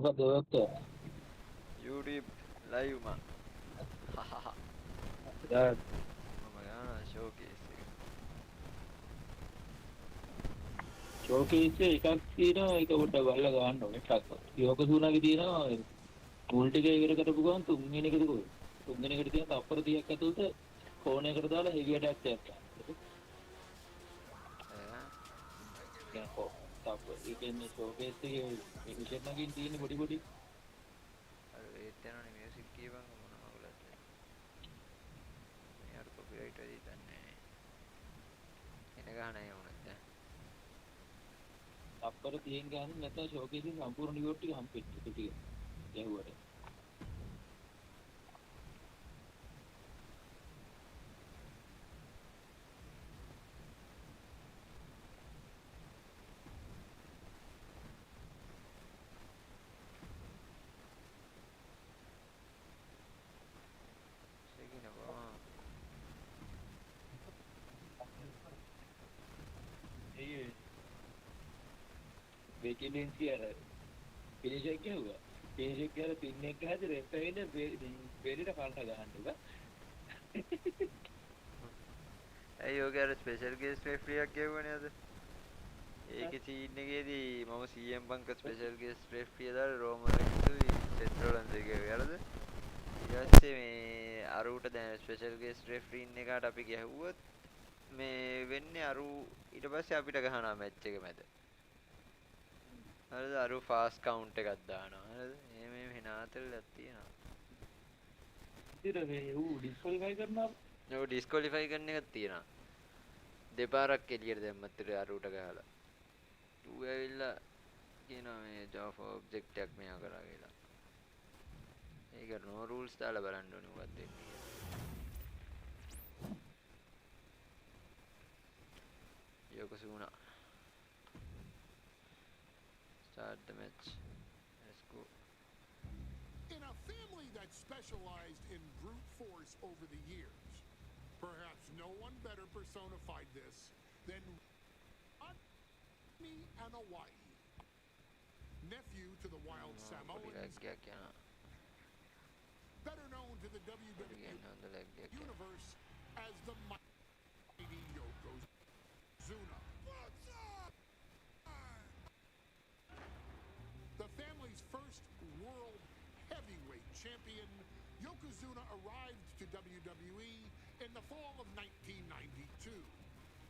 Doktor. YouTube live mah. Hahaha. Dan Mana showcase. showcase එකක් තියෙනවා ඒක පොඩ්ඩක් බලලා ගන්න ඕනේ ටක්. යෝගසුනාගේ තියෙනවා මුල් ටික ඉවර කරපු ගමන් තුන්වෙනි එකට ගොල්. තුන්වෙනි එකට තියෙන තප්පර 30ක් ඇතුළත කෝණයකට දාලා හෙවි ඇටැක් එකක් ගන්න. දැන් තප්පර ඒ කියන්නේ showcase එකේ මිෂන් එකකින් තියෙන පොඩි පොඩි අර ඒත් යනනේ මියුසික් කියපන් මොනවා වලද. යාර කොපිරයිට් වෙයි දන්නේ. එන ගහන අය වුණත් දැන්. තප්පර 30න් ගන්න නැත්නම් showcase එකේ සම්පූර්ණ රිවෝඩ් ටික හම්බෙන්න ටික ගැහුවට. Seguindo bom. ඒ වේකෙන්සි අර ෆිනිෂ් එක ගැහුවා. ෆිනිෂ් එක කියලා පින් එක හැද රෙප්පෙයින බෙරිට කල්ට ගහන්න උගා. ඇයි ඔගේ අර ස්පෙෂල් ගේස්ට් රෙෆරි එකක් ගෙවුවනේ අද. ඒකේ සීන් එකේදී මම CM පංක ස්පෙෂල් ගේස්ට් රෙෆරි දාලා රෝමන් රෙක්ස්ුයි සෙන්ට්‍රලන්ස් එකේ වැරද. ඊට පස්සේ මේ අරුට දැන් ස්පෙෂල් ගේස්ට් රෙෆරි ඉන්න එකට අපි ගැහුවොත් මේ වෙන්නේ අරු ඊට පස්සේ අපිට ගහනවා මැච් එක මැද. හරිද අරු ෆාස්ට් කවුන්ට් එකක් දානවා. හරිද? මේ හිනාතල්ලක් තියෙනවා. ඉතින් මේ ඌ ඩිස්ක්වොලිෆයි කරනවා. ඔව් ඩිස්ක්වොලිෆයි කරන එකක් තියෙනවා. දෙපාරක් එළියට දැම්මත් අරුට ගහලා. ඌ ඇවිල්ලා කියනවා මේ ජොබ් ඔබ්ජෙක්ට් එකක් මෙයා කරා කියලා. ඒක නෝ රූල්ස් දාලා බලන්න ඕනේ මොකක්ද වෙන්නේ කියලා. Yokozuna. Start the match. Let's go. In a family that specialized in brute force over the years, perhaps no one better personified this than me and Hawaii. Nephew to the Wild Samoans, better known to the WWE universe as the mighty Yokozuna. The family's first world heavyweight champion, Yokozuna arrived to WWE in the fall of 1992.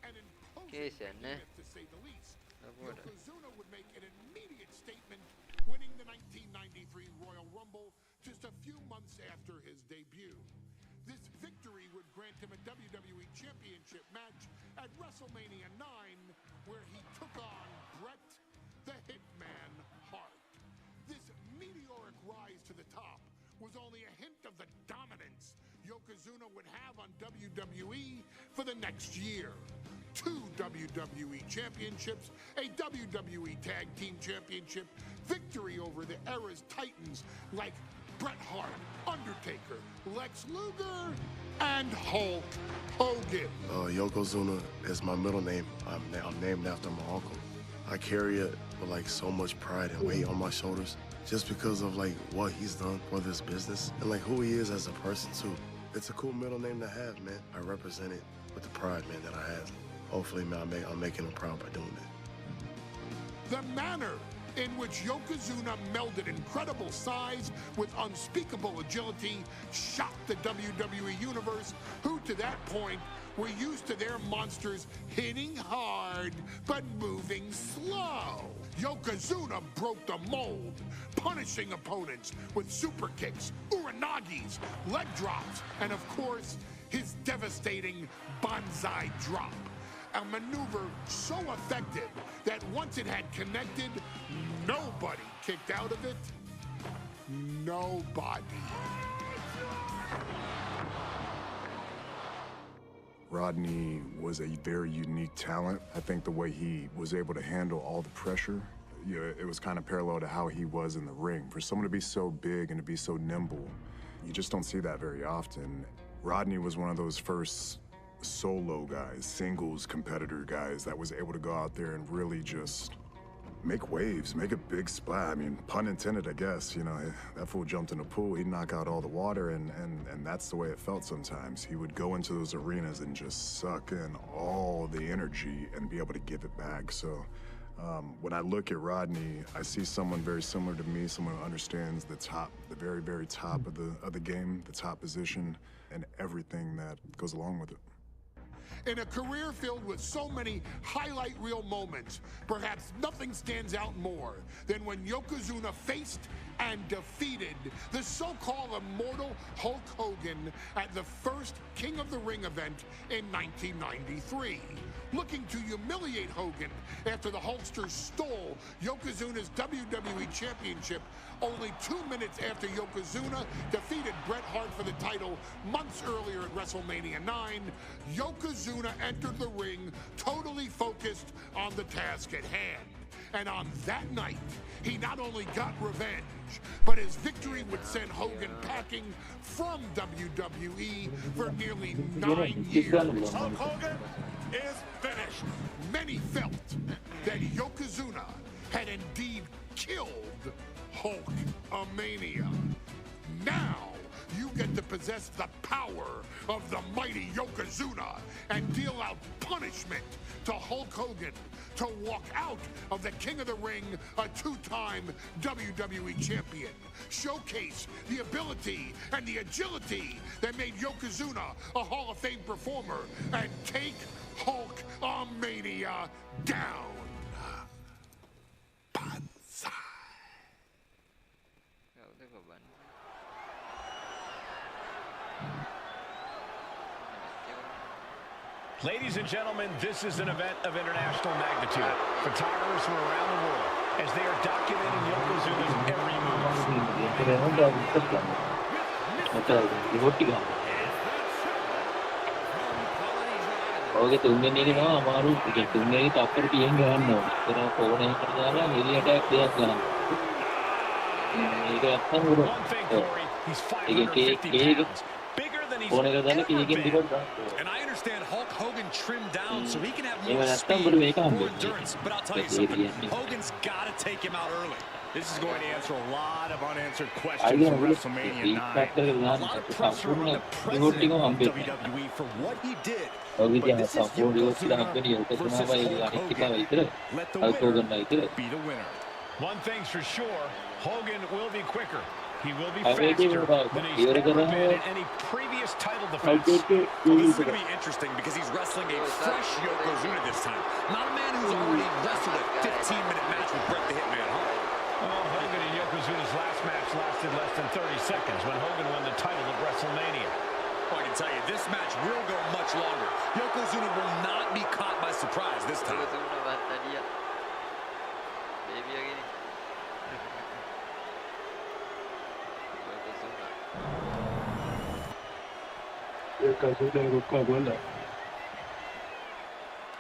An imposing behemoth, to say the least. Yokozuna would make an immediate statement, winning the 1993 Royal Rumble just a few months after his debut. This victory would grant him a WWE Championship match at WrestleMania 9, where he took on Bret the Hitman Hart. This meteoric rise to the top was only a hint of the dominance Yokozuna would have on WWE for the next year. 2 WWE championships, a WWE Tag Team Championship, victory over the era's titans like Bret Hart, Undertaker, Lex Luger, and Hulk Hogan. Yokozuna is my middle name. I'm named after my uncle. I carry it with like so much pride and weight on my shoulders just because of like what he's done for this business and like who he is as a person too. It's a cool middle name to have, man. I represent it with the pride, man, that I have. Hopefully, man, I'm making him proud by doing that. The manner in which Yokozuna melded incredible size with unspeakable agility shocked the WWE Universe, who to that point were used to their monsters hitting hard but moving slow. Yokozuna broke the mold, punishing opponents with super kicks, uranagis, leg drops, and of course, his devastating banzai drop. A maneuver so effective that once it had connected, nobody kicked out of it. Nobody. Rodney was a very unique talent. I think the way he was able to handle all the pressure, it was kind of parallel to how he was in the ring. For someone to be so big and to be so nimble, you just don't see that very often. Rodney was one of those first solo guys, singles competitor guys that was able to go out there and really just make waves, make a big splash. I mean, pun intended, I guess. You know, that fool jumped in the pool, he'd knock out all the water, and that's the way it felt sometimes. He would go into those arenas and just suck in all the energy and be able to give it back. So when I look at Rodney, I see someone very similar to me, someone who understands the very, very top of the game, the top position, and everything that goes along with it. In a career filled with so many highlight reel moments, perhaps nothing stands out more than when Yokozuna faced and defeated the so-called immortal Hulk Hogan at the first King of the Ring event in 1993. Looking to humiliate Hogan after the Hulkster stole Yokozuna's WWE Championship only 2 minutes after Yokozuna defeated Bret Hart for the title months earlier at WrestleMania 9, Yokozuna entered the ring totally focused on the task at hand. And on that night, he not only got revenge, but his victory would send Hogan packing from WWE for nearly 9 years. Hulk Hogan is finished. Many felt that Yokozuna had indeed killed Hulkamania. Now, you get to possess the power of the mighty Yokozuna and deal out punishment to Hulk Hogan to walk out of the King of the Ring, a two-time WWE champion. Showcase the ability and the agility that made Yokozuna a Hall of Fame performer and take Hulkamania down. Banzai. Ladies and gentlemen, this is an event of international magnitude. Photographers from around the world as they are documenting Yokozuna's every move. ඔගේ තුන්වෙනි එක තමයි අමාරු. ඒ තුන්වෙනි එක අපර පියෙන් ගන්න ඕනේ. ඒතර ෆෝන් එකකට දාලා හෙලි ඇටැක් දෙයක් ගන්න. මේක නැත්තම් උඩ. And I understand Hulk Hogan trimmed down so he can have more speed, more endurance. But I'll tell you something, Hogan's got to take him out early. This is going to answer a lot of unanswered questions for WrestleMania 9. A lot of pressure on the president of WWE for what he did. But this is Yokozuna versus Hulk Hogan. Let the winner be the winner. One thing's for sure, Hogan will be quicker. He will be faster than he's ever been in any previous title defense. Well, this is going to be interesting because he's wrestling a fresh Yokozuna this time. Not a man who's already wrestled a 15-minute match with Bret the Hitman Hart. Well, Hogan and Yokozuna's last match lasted less than 30 seconds when Hogan won the title at WrestleMania. Well, I can tell you, this match will go much longer. Yokozuna will not be caught by surprise this time.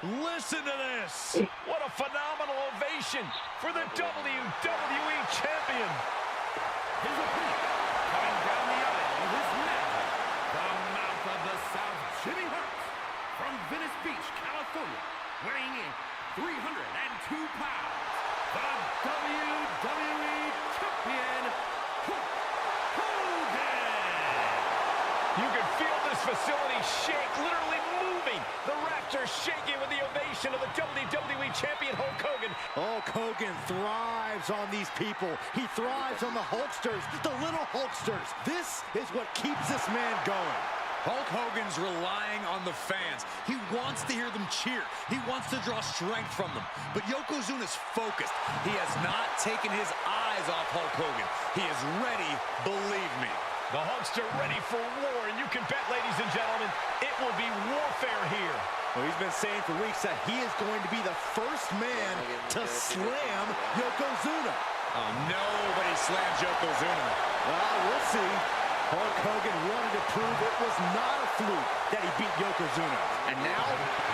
Listen to this! What a phenomenal ovation for the WWE Champion! His opponent, coming down the aisle with his magic, the mouth of the South, Jimmy Hart, from Venice Beach, California, weighing in 302 pounds, the WWE Champion, Hulk Hogan! You can feel this facility shake, literally moving. The Raptors shaking with the ovation of the WWE Champion Hulk Hogan. Hulk Hogan thrives on these people. He thrives on the Hulksters, the little Hulksters. This is what keeps this man going. Hulk Hogan's relying on the fans. He wants to hear them cheer. He wants to draw strength from them. But Yokozuna's focused. He has not taken his eyes off Hulk Hogan. He is ready, believe me. The Hulkster ready for war, and you can bet, ladies and gentlemen, it will be warfare here. Well, he's been saying for weeks that he is going to be the first man to slam Yokozuna. Oh, nobody slams Yokozuna. Well, we'll see. Hulk Hogan wanted to prove it was not a fluke that he beat Yokozuna. And now,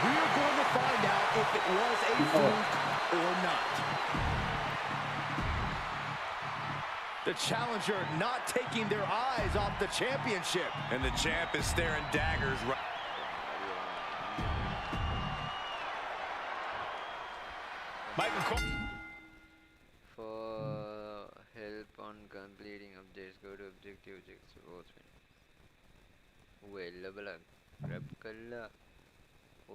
we're going to find out if it was a fluke or not. The challenger not taking their eyes off the championship. And the champ is staring daggers right. Michael Cole. 2 checks both win. එල්ලබල Grab කළා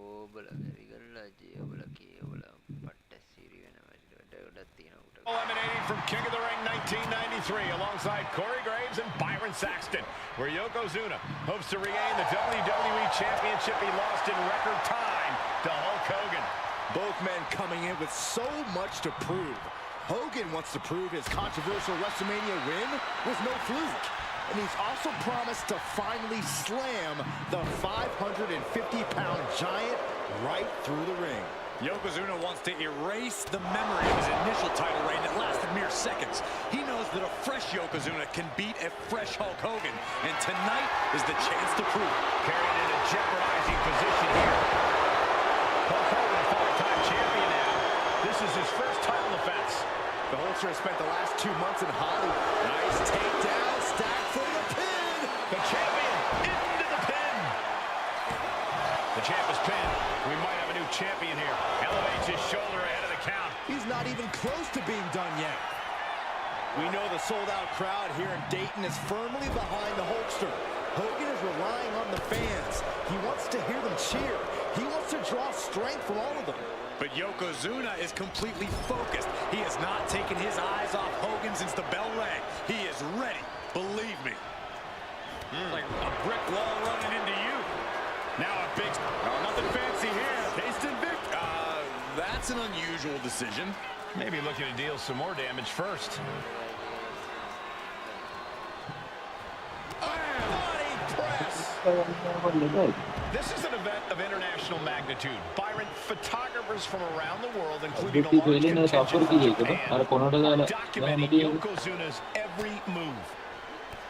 ඕබල වෙරි කළා ජීබල කීබල පට්ට සිරි වෙන වැඩ තියෙනවා උට. Eliminated from King of the Ring 1993 alongside Corey Graves and Byron Saxton, where Yokozuna hopes to regain the WWE Championship he lost in record time to Hulk Hogan. Both men coming in with so much to prove. Hogan wants to prove his controversial WrestleMania win was no fluke. And he's also promised to finally slam the 550-pound giant right through the ring. Yokozuna wants to erase the memory of his initial title reign that lasted mere seconds. He knows that a fresh Yokozuna can beat a fresh Hulk Hogan, and tonight is the chance to prove it. Carried in a jeopardizing position here. Hulk Hogan, a five-time champion now. This is his first title defense. The Hulkster has spent the last 2 months in Hollywood. Nice takedown, stacked for the pin. The champion into the pin. The champ is pinned. We might have a new champion here. Elevates his shoulder ahead of the count. He's not even close to being done yet. We know the sold-out crowd here in Dayton is firmly behind the Hulkster. Hogan is relying on the fans. He wants to hear them cheer. He wants to draw strength from all of them. But Yokozuna is completely focused. He has not taken his eyes off Hogan since the bell rang. He is ready, believe me. Like a brick wall running into you. Now a big... nothing fancy here. Tasted Vic. That's an unusual decision. Maybe looking to deal some more damage first. Body press. This is an event of international magnitude. Byron, photographers from around the world, including a large contingent from Japan, are documenting Yokozuna's every move.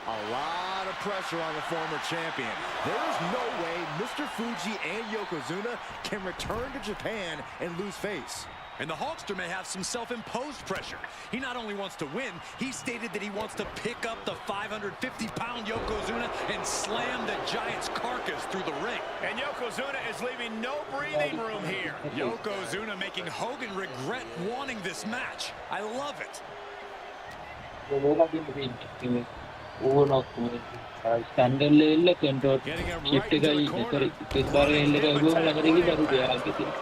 A lot of pressure on the former champion. There's no way Mr. Fuji and Yokozuna can return to Japan and lose face. And the Hulkster may have some self-imposed pressure. He not only wants to win, he stated that he wants to pick up the 550-pound Yokozuna and slam the giant's carcass through the ring. And Yokozuna is leaving no breathing room here. Yokozuna making Hogan regret wanting this match. I love it. Standard level එක control shift එකයි sorry press bar එක ගුවම ළඟට ගිහින් දරුට යාළුවා කිව්වා.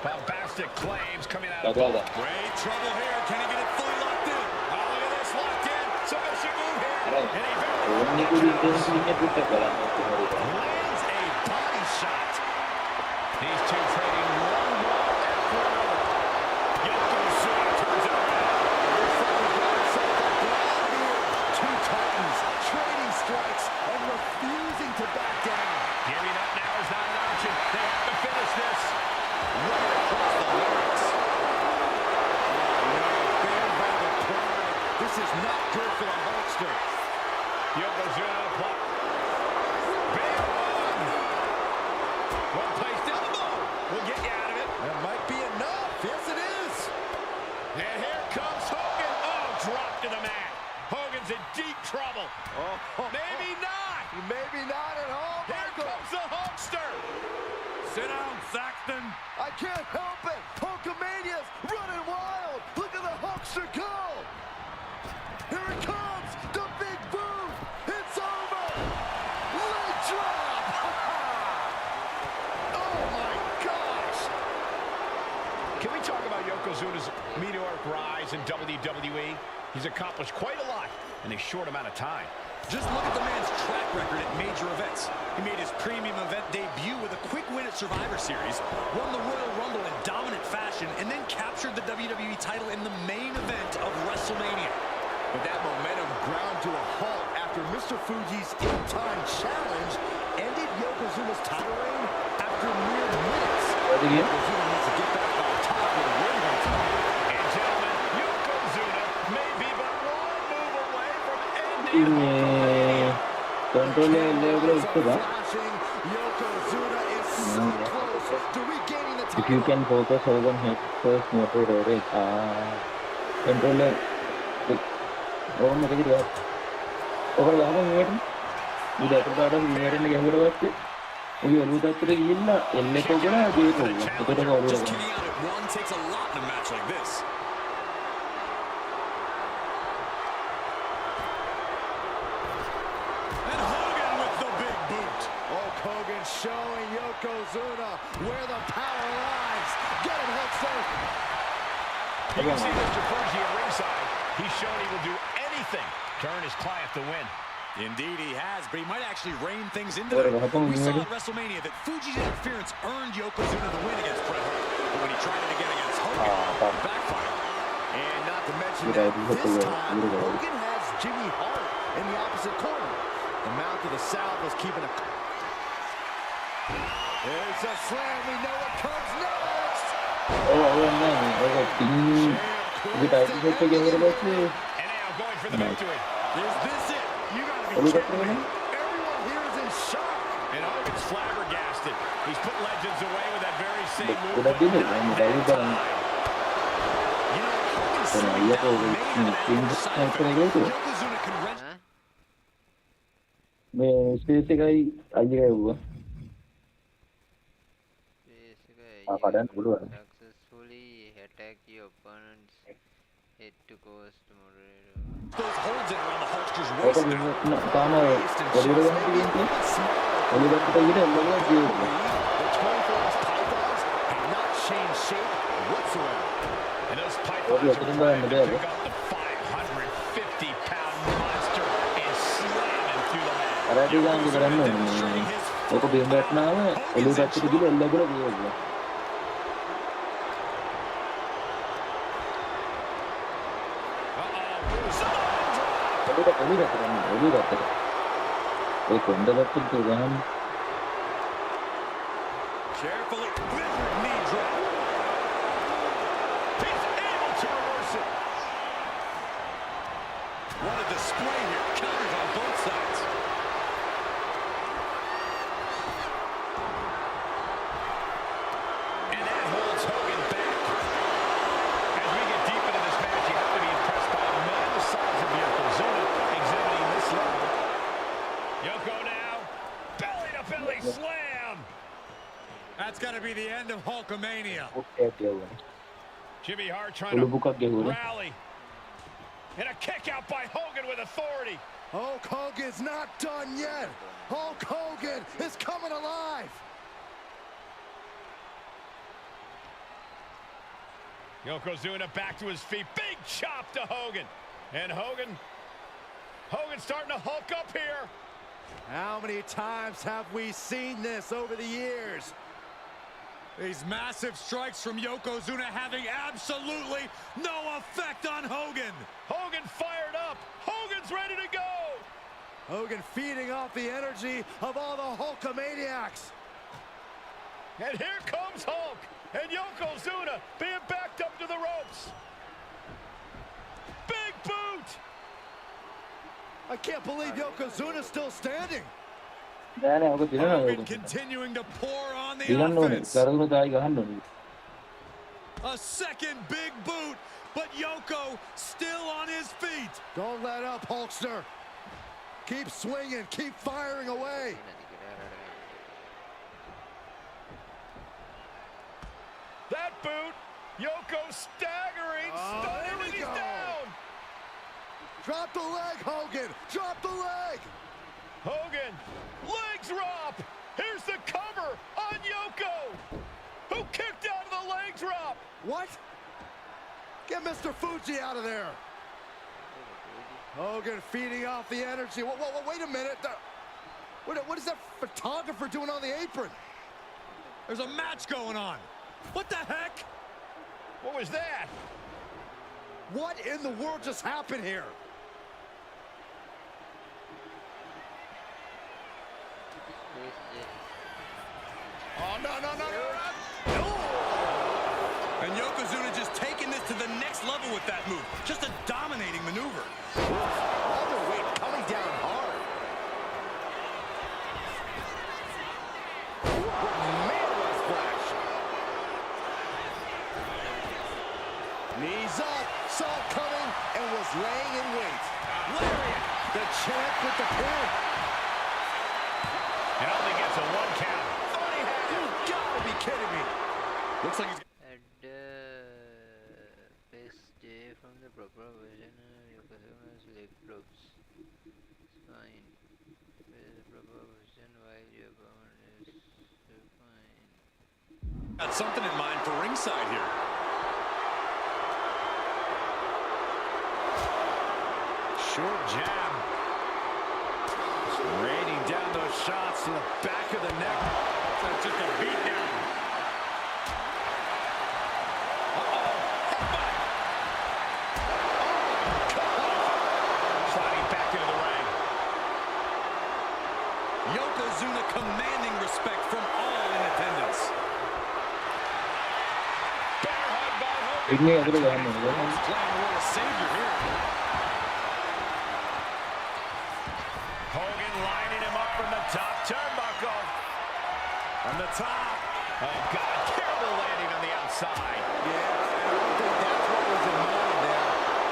Bombastic claims coming out of Bagaimana? Great trouble here. Can he get it fully locked in? Oh, look at this, locked in. Submission move here. And he Lands a body shot. These two trading one more after another. Yokozuna turns it around. Two titans trading strikes and refusing to back down. Giving up now is not an option. They have to finish this. Right across the larynx. Banned by the pride. This is not good for the Hulkster. Yokozuna block. Big one. Well placed elbow. We'll get you out of it. That might be enough. Yes, it is. And here comes Hogan. Oh, dropped to the mat. Hogan's in deep trouble. Maybe not. Maybe not at all. Here comes the Hulkster. Sit down, Saxton. I can't help it. Hulkamania's running wild. Look at the Hulkster go. Here it comes. The big boom. It's over. Leg drop. Oh, my gosh. Can we talk about Yokozuna's meteoric rise in WWE? He's accomplished quite a lot in a short amount of time. Just look at the man's track record at major events. He made his premium event debut with a quick win at Survivor Series, won the Royal Rumble in dominant fashion, and then captured the WWE title in the main event of WrestleMania. But that momentum ground to a halt after Mr. Fuji's in-time challenge ended Yokozuna's title reign after mere minutes. Yokozuna needs to get back on top of the ring here tonight. And gentlemen, Yokozuna may be but one move away from ending control level Flashing. Yokozuna is so close to regaining the if title. you can focus Hogan head first motor or it control ඕම මොකද කියලා ඔක යාම මෙහෙට ඉතින් ඒකට මෙහෙරෙන් ගහුවට පස්සේ ඔය ඔලුව තත්ත්වයට ගිහිල්ලා එල්ලේ කොගන දී කොගන එතකොට කවුරුද Just getting out at one takes a lot in a match like this. You can see Mr. Fuji at ringside. He's shown he will do anything to earn his client the win. Indeed he has, but he might actually rein things into it. We saw at WrestleMania that Fuji's interference earned Yokozuna the win against Bret Hart. But when he tried it again against Hogan, it backfired. And not to mention that this time, Hogan has Jimmy Hart in the opposite corner. The Mount of the South was keeping a... There's a slam. We know what comes next. And now going for the victory. Is this it? You gotta be kidding me. Everyone here is in shock. And Hogan's flabbergasted. He's put legends away with that very same move. udah but gini not kan that dari barang time. You know, Hogan karena slowed iya down kok the man and tim the side yang effect. kena itu Yokozuna can wrench. spesifik aja kayak gua padahal dulu kan Successfully attack your opponent's head to coast moderator. Those holds it around the Hulkster's aku waist bisa now. kena sama kalau udah ganti ganti kalau udah kita gini udah lagi The 24's pythons have not changed shape whatsoever. And those Oh, pythons iya, are itu trying to benar, pick up the 550-pound monster and slam him through the mat. karena dia kan kita kan aku bimbet nama lu udah kita gini udah gue lagi ya udah keren konda betul tuh kan Carefully, wizard knee drop. He's able to reverse it. What a display here. Counters on both sides. And that holds Hogan back. As we get deep into this match, you have to be impressed by a man the size of Yokozuna exhibiting this level. Yoko now, belly-to-belly slam. That's got to be the end of Hulkamania. oke dia gua Jimmy Hart trying lu to buka dia gua rally. And a kick out by Hogan with authority. Hulk Hogan's not done yet. Hulk Hogan is coming alive. Yokozuna back to his feet. Big chop to Hogan. And Hogan's starting to hulk up here. How many times have we seen this over the years? These massive strikes from Yokozuna having absolutely no effect on Hogan. Hogan fired up. Hogan's ready to go. Hogan feeding off the energy of all the Hulkamaniacs. And here comes Hulk. And Yokozuna being backed up to the ropes. Big boot. I can't believe Yokozuna's still standing. dan aku tidak Hogan continuing to pour on the bilang dong offense. sekarang lu tahu kan dong A second big boot, but Yoko still on his feet. Don't let up, Hulkster. Keep swinging, keep firing away. That boot. Yoko staggering. There we He's go. down. Drop the leg, Hogan. Drop the leg. Hogan, leg drop. Here's the cover on Yoko, who kicked out of the leg drop. What? Get Mr. Fuji out of there. Hogan feeding off the energy. Wait a minute. What is that photographer doing on the apron? There's a match going on. What the heck? What was that? What in the world just happened here? Oh, no. And Yokozuna just taking this to the next level with that move. Just a dominating maneuver. All the weight coming down hard. Man, what a splash. Knees up, saw it coming, and was laying in wait. Lariat, the champ with the pin. And only gets a 1 count. You gotta be kidding me. Looks like he's... At the best day from the proper version, Yokozuna's leg drops. Fine. With the proper version while your opponent is fine. got something in mind for ringside here. short jab. Just raining down those shots to the back of the neck. That's just a beat down. Yokozuna commanding respect from all in attendance. Bear hug by Hogan. Ini ada kan? He's playing a role of savior here. Hogan lining him up from the top turnbuckle. From the top. Oh, God. Terrible landing on the outside. Yeah, I don't think that's what was in mind there.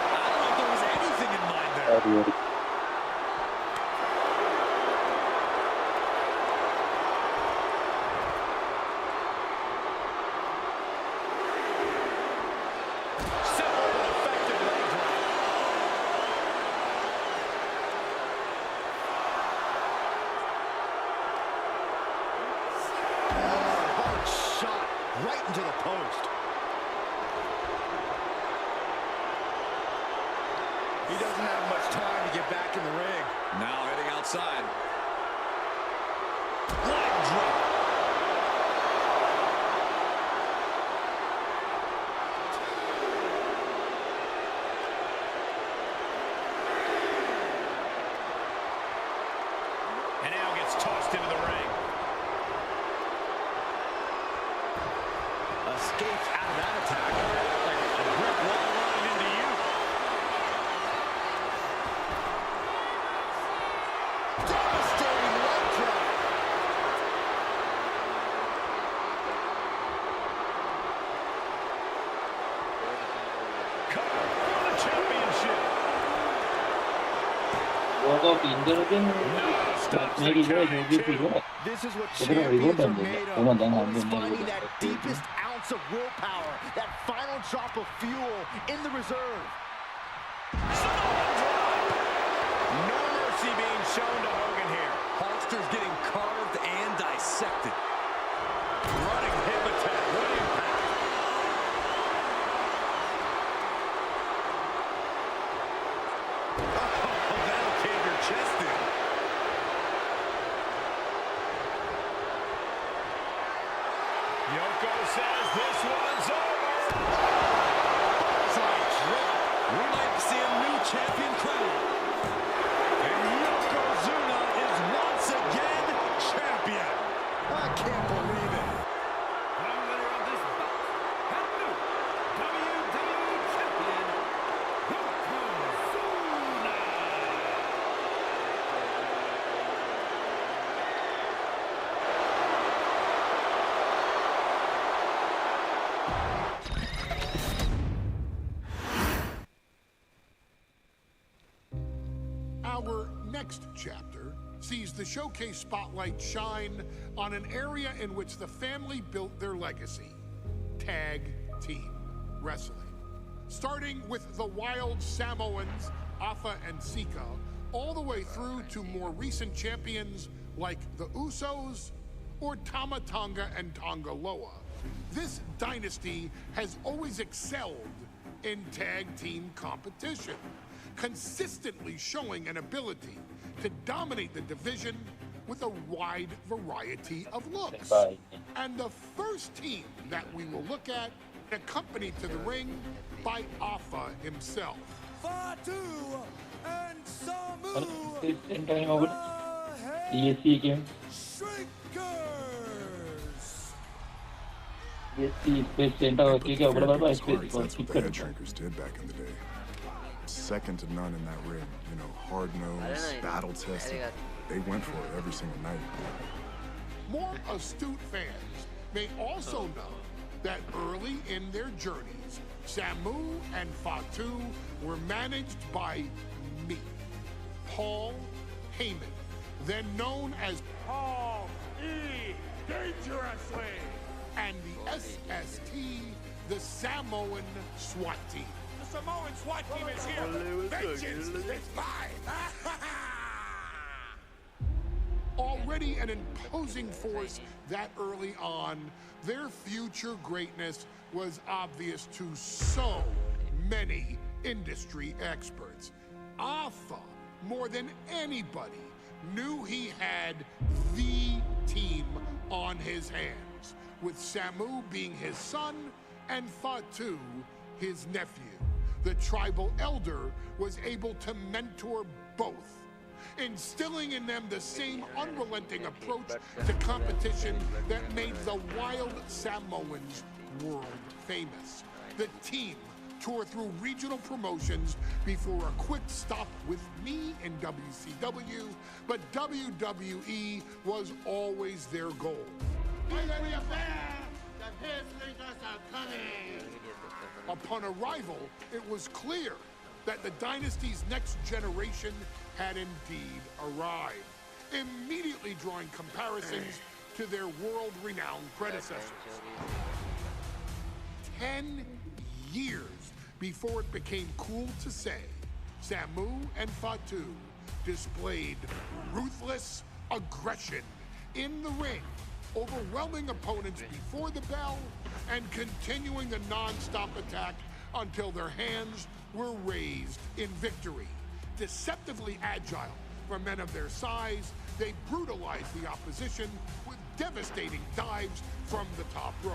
I don't know if there was anything in mind there. Right into the post. He doesn't have much time to get back in the ring. Now heading outside. Leg drop. And now gets tossed into the ring. Escapes out of that attack like a brick wall running into you. Devastating leg drop. Cover for the championship. Gua pindah kan? Maybe dia juga. This is what Sebenarnya champions are ribut made dan of. jangan Always jangan finding ribut. that deepest ounce of willpower, that final drop of fuel in the reserve. No mercy being shown to Hogan here. Hulkster's getting carved and dissected. Running hip attack. What impact. Oh, that'll cave your chest in. Yoko says this one's over. Bullseye drop. We might see a new champion crowned. And Yokozuna is once again champion. I can't believe it. The winner of this bout, and new WWE champion, Yokozuna. Our next chapter sees the showcase spotlight shine on an area in which the family built their legacy: tag team wrestling. Starting with the wild Samoans, Afa and Sika, all the way through to more recent champions like the Usos or Tama Tonga and Tonga Loa. This dynasty has always excelled in tag team competition, consistently showing an ability to dominate the division with a wide variety of looks. And the first team that we will look at, accompanied to the ring by Afa himself. Fatu and Samu, Entah yang apa? ESC game. Shrinkers. ESC space center okay क्या बड़ा बड़ा space That's what the speaker. head shrinkers did back in the day. Second to none in that ring. You know, hard-nosed, battle-tested. They went for it every single night. More astute fans may also know that early in their journeys, Samu and Fatu were managed by me, Paul Heyman, then known as Paul E. Dangerously, and the SST, the Samoan SWAT team. The Samoan SWAT team is here. Vengeance is mine. Already an imposing force that early on, their future greatness was obvious to so many industry experts. Alpha, more than anybody, knew he had the team on his hands, with Samu being his son and Fatu his nephew. The tribal elder was able to mentor both, instilling in them the same unrelenting approach to competition that made the wild Samoans world famous. The team toured through regional promotions before a quick stop with me in WCW, but WWE was always their goal. Upon arrival, it was clear that the dynasty's next generation had indeed arrived, immediately drawing comparisons to their world-renowned predecessors. 10 years before it became cool to say, Samu and Fatu displayed ruthless aggression in the ring, overwhelming opponents before the bell and continuing the non-stop attack until their hands were raised in victory. Deceptively agile for men of their size, they brutalized the opposition with devastating dives from the top rope.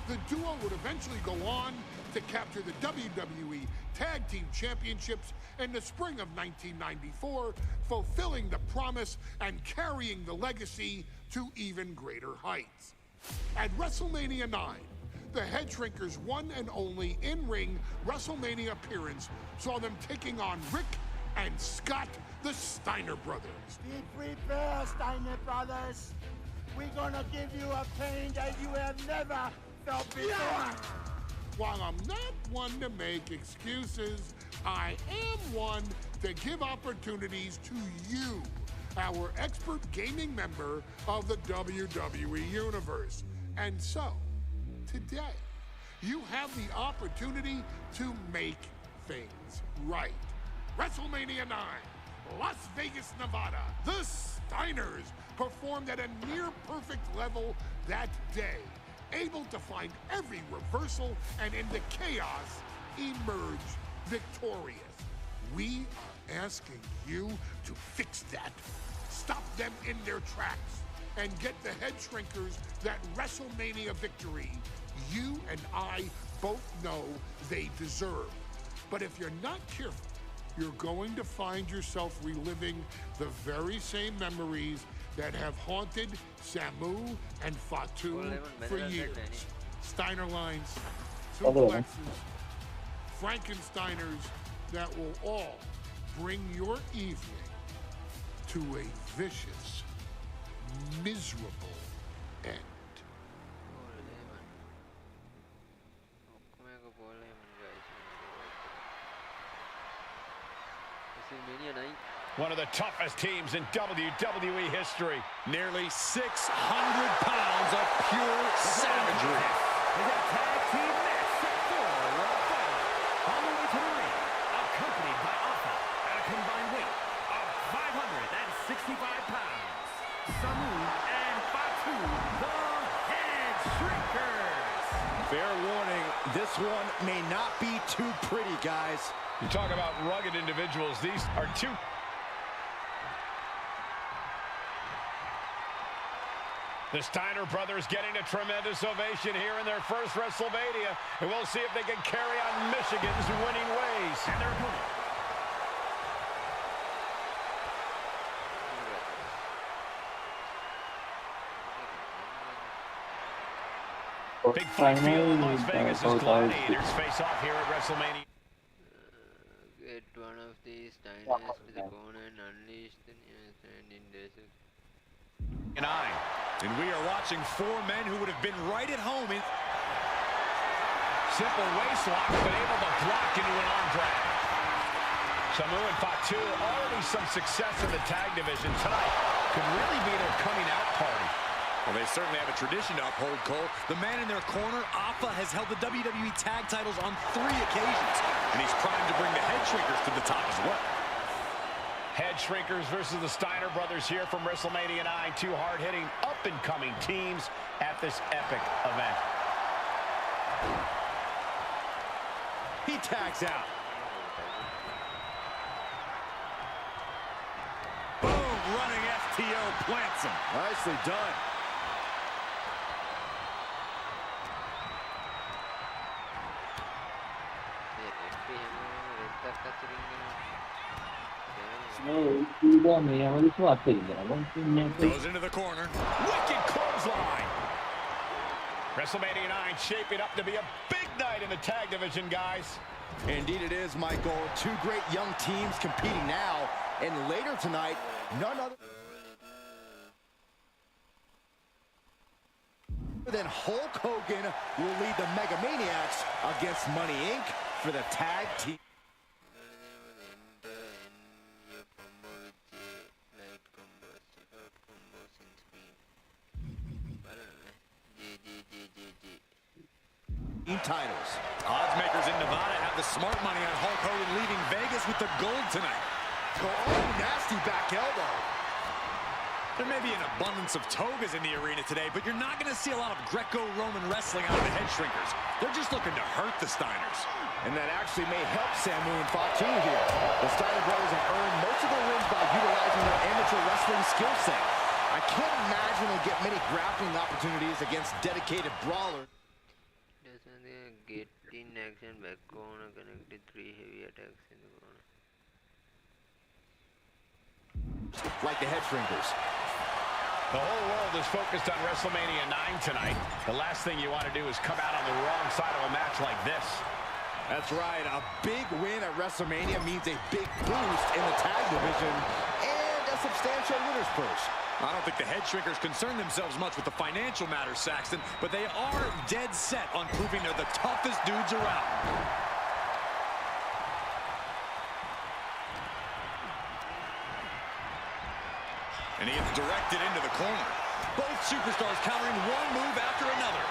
The duo would eventually go on to capture the WWE Tag Team Championships in the spring of 1994, fulfilling the promise and carrying the legacy to even greater heights. At WrestleMania 9, the Head Shrinkers' one and only in-ring WrestleMania appearance saw them taking on Rick and Scott, the Steiner brothers. Be prepared, Steiner Brothers. We're gonna give you a pain that you have never felt before. While I'm not one to make excuses, I am one to give opportunities to you, our expert gaming member of the WWE Universe. And so, today, you have the opportunity to make things right. WrestleMania 9, Las Vegas, Nevada. The Steiners performed at a near-perfect level that day, able to find every reversal and in the chaos emerge victorious. We are asking you to fix that, stop them in their tracks, and get the Head Shrinkers that WrestleMania victory you and I both know they deserve. But if you're not careful, you're going to find yourself reliving the very same memories that have haunted Samu and Fatu for years. Steiner lines, suplexes, Frankensteiners that will all bring your evening to a vicious, miserable end. One of the toughest teams in WWE history. Nearly 600 pounds of pure savagery. Is a tag team match set for World Title. On the way to the ring, accompanied by Alpha at a combined weight of 565 pounds. Samu and Fatu, the Head Shrinkers. Fair warning, this one may not be too pretty, guys. You talk about rugged individuals. These are two. The Steiner brothers getting a tremendous ovation here in their first WrestleMania. And we'll see if they can carry on Michigan's winning ways. And their opponent. Big fight feel in Las Vegas is gladiators face off here at WrestleMania. Get one of these Steiners to the corner and unleash the in desert. And we are watching four men who would have been right at home in simple waist lock, but able to block into an arm drag. Samu and Fatu already some success in the tag division tonight. Could really be their coming out party. Well, they certainly have a tradition to uphold, Cole. The man in their corner, Alpha, has held the WWE tag titles on 3 occasions, and he's primed to bring the Head Shrinkers to the top as well. Head Shrinkers versus the Steiner brothers here from WrestleMania 9. Two hard-hitting, up-and-coming teams at this epic event. He tags out. RKO plants him. Nicely done. 이거 매야만 있으면 앞서이더라고. Goes into the corner. Wicked clothesline. WrestleMania 9 shaping up to be a big night in the tag division, guys. Indeed it is, Michael. Two great young teams competing now. And later tonight, none other than Hulk Hogan will lead the Mega Maniacs against Money Inc. for the tag team. Titles. Oddsmakers in Nevada have the smart money on Hulk Hogan leaving Vegas with the gold tonight. Oh, nasty back elbow. There may be an abundance of togas in the arena today, but you're not going to see a lot of Greco-Roman wrestling out of the head shrinkers. They're just looking to hurt the Steiners. And that actually may help Samu and Fatu here. The Steiner brothers have earned most of their wins by utilizing their amateur wrestling skill set. I can't imagine they'll get many grappling opportunities against dedicated brawlers. Get in action, back corner, connected 3 heavy attacks in the corner. Like the head shrinkers. The whole world is focused on WrestleMania 9 tonight. The last thing you want to do is come out on the wrong side of a match like this. That's right. A big win at WrestleMania means a big boost in the tag division and a substantial winner's purse. I don't think the head shrinkers concern themselves much with the financial matters, Saxton, but they are dead set on proving they're the toughest dudes around. And he gets directed into the corner. Both superstars countering one move after another.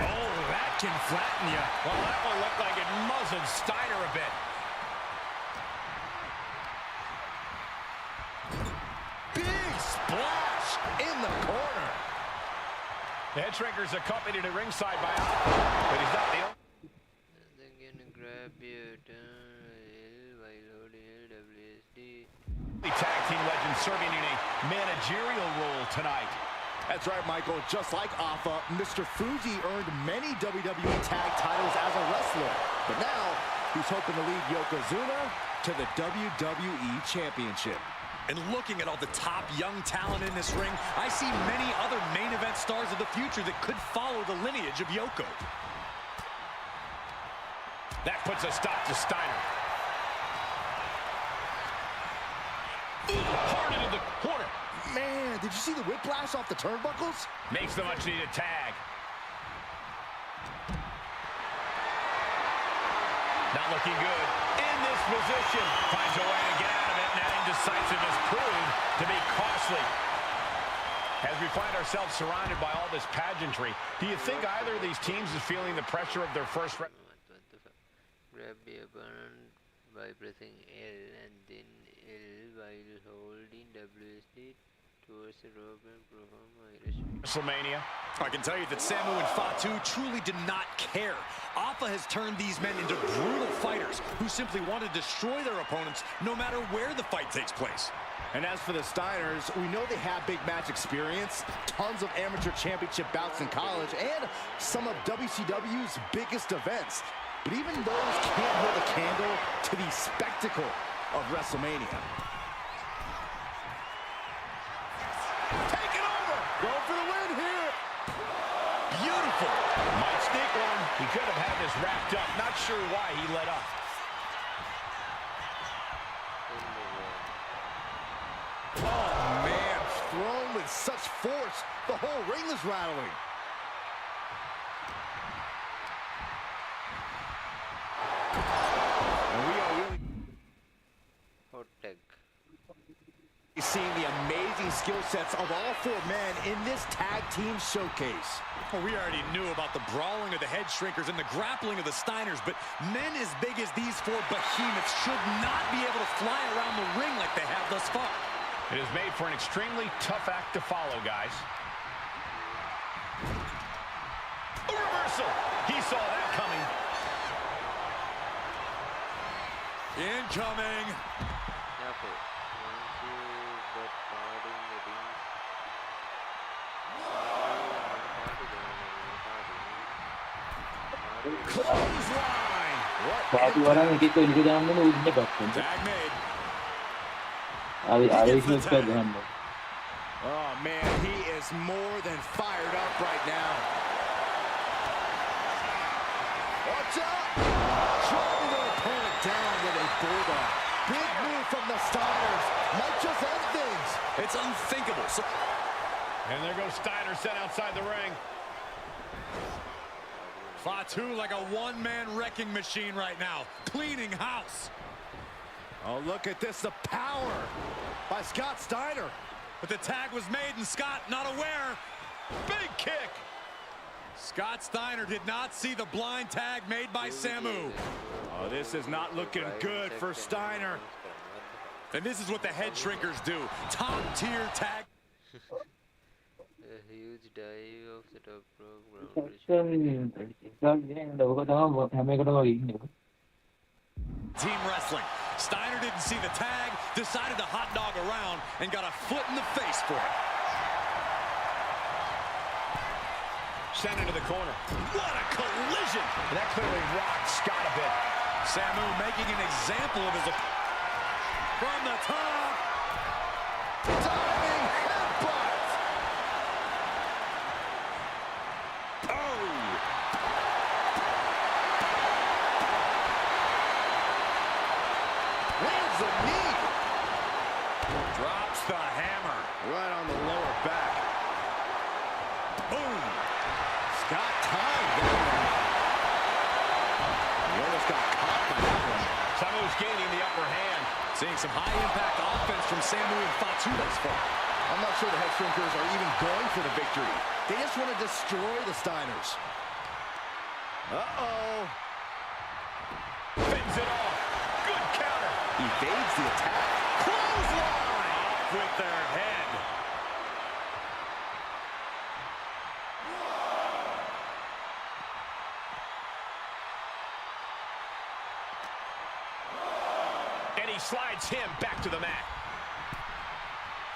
Oh, that can flatten you. Well, that one looked like it muzzled Steiner a bit. Big splash in the corner. The head shrinkers accompanied at ringside by Alpha, but he's not the only. They're gonna grab you while holding LWSD. The tag team legend serving in a managerial role tonight. That's right, Michael. Just like Alpha, Mr. Fuji earned many WWE tag titles as a wrestler. But now, he's hoping to lead Yokozuna to the WWE Championship. And looking at all the top young talent in this ring, I see many other main event stars of the future that could follow the lineage of Yoko. That puts a stop to Steiner. Hard into the corner. Man, did you see the whiplash off the turnbuckles? Makes the much-needed tag. Not looking good. In this position. Finds a way to get out of it, and that indecisiveness proved to be costly. As we find ourselves surrounded by all this pageantry, do you think either of these teams is feeling the pressure of their first... What the fuck? Grab the opponent by pressing L and then L while holding WSD towards the rope and perform aggression. WrestleMania. I can tell you that Samu and Fatu truly did not care. Alpha has turned these men into brutal fighters who simply want to destroy their opponents no matter where the fight takes place. And as for the Steiners, we know they have big match experience, tons of amateur championship bouts in college, and some of WCW's biggest events. But even those can't hold a candle to the spectacle of WrestleMania. Take it over! Go for the win here! Beautiful. Might sneak one. He could have had this wrapped up. Not sure why he let up. Oh, man, thrown with such force, the whole ring is rattling. And we are really Hot tag. seeing the amazing skill sets of all four men in this tag team showcase. Well, we already knew about the brawling of the head shrinkers and the grappling of the Steiners, but men as big as these four behemoths should not be able to fly around the ring like they have thus far. It is made for an extremely tough act to follow, guys. A reversal. He saw that coming. Incoming. Clothesline. පාටි වරන් එක එක එළිය දාන්න ඕනේ ඉන්න පැත්තෙන්. Tag made. ආවේ ඉස්මස් එක ගහන්න. Oh, man, he is more than fired up right now. Watch out! Driving their opponent down with a bulldog. Big move from the Steiners. Might just end things. It's unthinkable. And there goes Steiner sent outside the ring. Fatu like a one-man wrecking machine right now, cleaning house. Oh, look at this, the power by Scott Steiner. But the tag was made and Scott not aware. Big kick. Scott Steiner did not see the blind tag made by Samu. Oh, this is not looking good for Steiner. And this is what the head shrinkers do. Top tier tag. A huge dive of the top rope. හැම එකටම ඉන්නේ. Team wrestling. Steiner didn't see the tag, decided to hot dog around, and got a foot in the face for it. Sent into the corner. What a collision! That clearly rocked Scott a bit. Samu making an example of his from the top. Diving headbutt. Oh! Lands the knee. Drops the hammer. Right on the lower back. Boom! Scott timed that one. He almost got caught by that one. Samu's gaining the upper hand. Seeing some high-impact offense from Samu and Fatu thus far. I'm not sure the head shrinkers are even going for the victory. They just want to destroy the Steiners. Uh-oh. Fends it off. Good counter. Evades the attack. Clothesline! Off with their head. And he slides him back to the mat.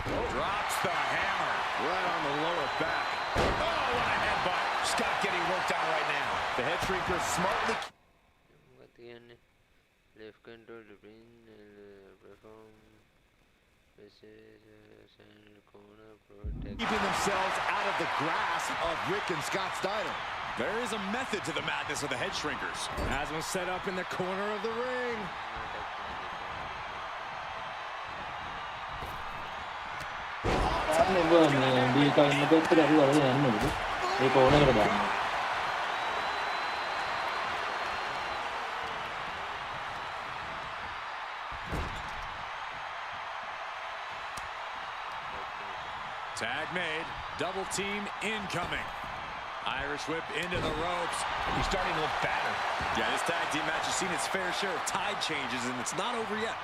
Drops the hammer. Right on the lower back. Oh, what a headbutt. Scott getting worked on right now. The head shrinkers smartly Left control to pin perform corner protect. keeping themselves out of the grasp of Rick and Scott Steiner. There is a method to the madness of the head shrinkers. Has one set up in the corner of the ring. Deeka ඉන්න පැත්තට අපි වලද යන්න ඕනේ. ඒ කෝණයකට දාන්න. Tag made. Double team incoming. Irish whip into the ropes. He's starting to look battered. Yeah, this tag team match has seen its fair share of tide changes, and it's not over yet.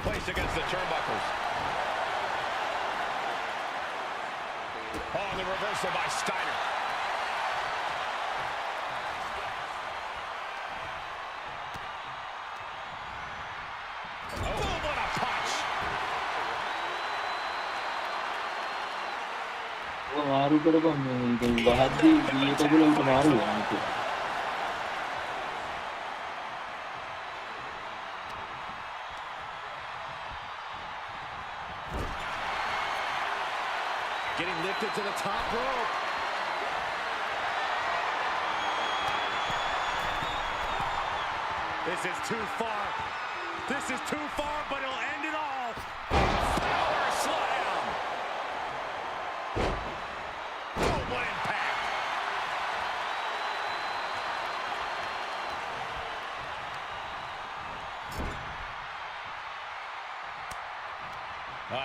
Placed against the turnbuckles. Oh, the reversal by Steiner. Oh, what a punch! මාරු කරපම් මේ වහද්දී දීකගල උට මාරු වෙනවා. Getting lifted to the top rope. This is too far. This is too far, but it'll end it all. Power slam! Oh, what impact!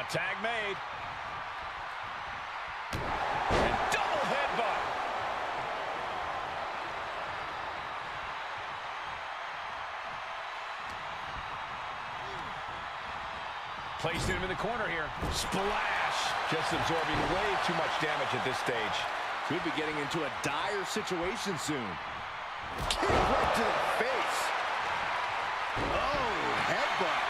Tag made. And double headbutt. placing him in the corner here. Splash. Just absorbing way too much damage at this stage. Could be getting into a dire situation soon. Kick right to the face. Oh, headbutt.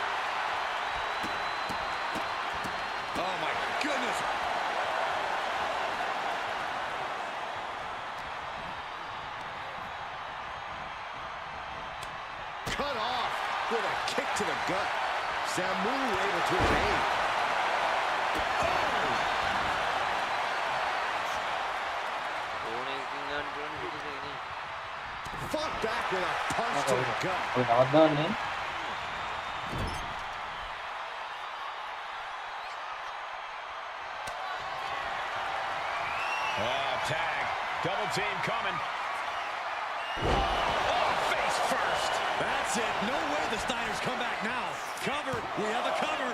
Oh, my goodness. Cut off with a kick to the gut. Samu able to evade. Fought back with a punch to the gut. නවත්දාන්නේ Tag. Double team coming. Oh, face first. That's it. No way the Steiners come back now. Cover. We have a cover.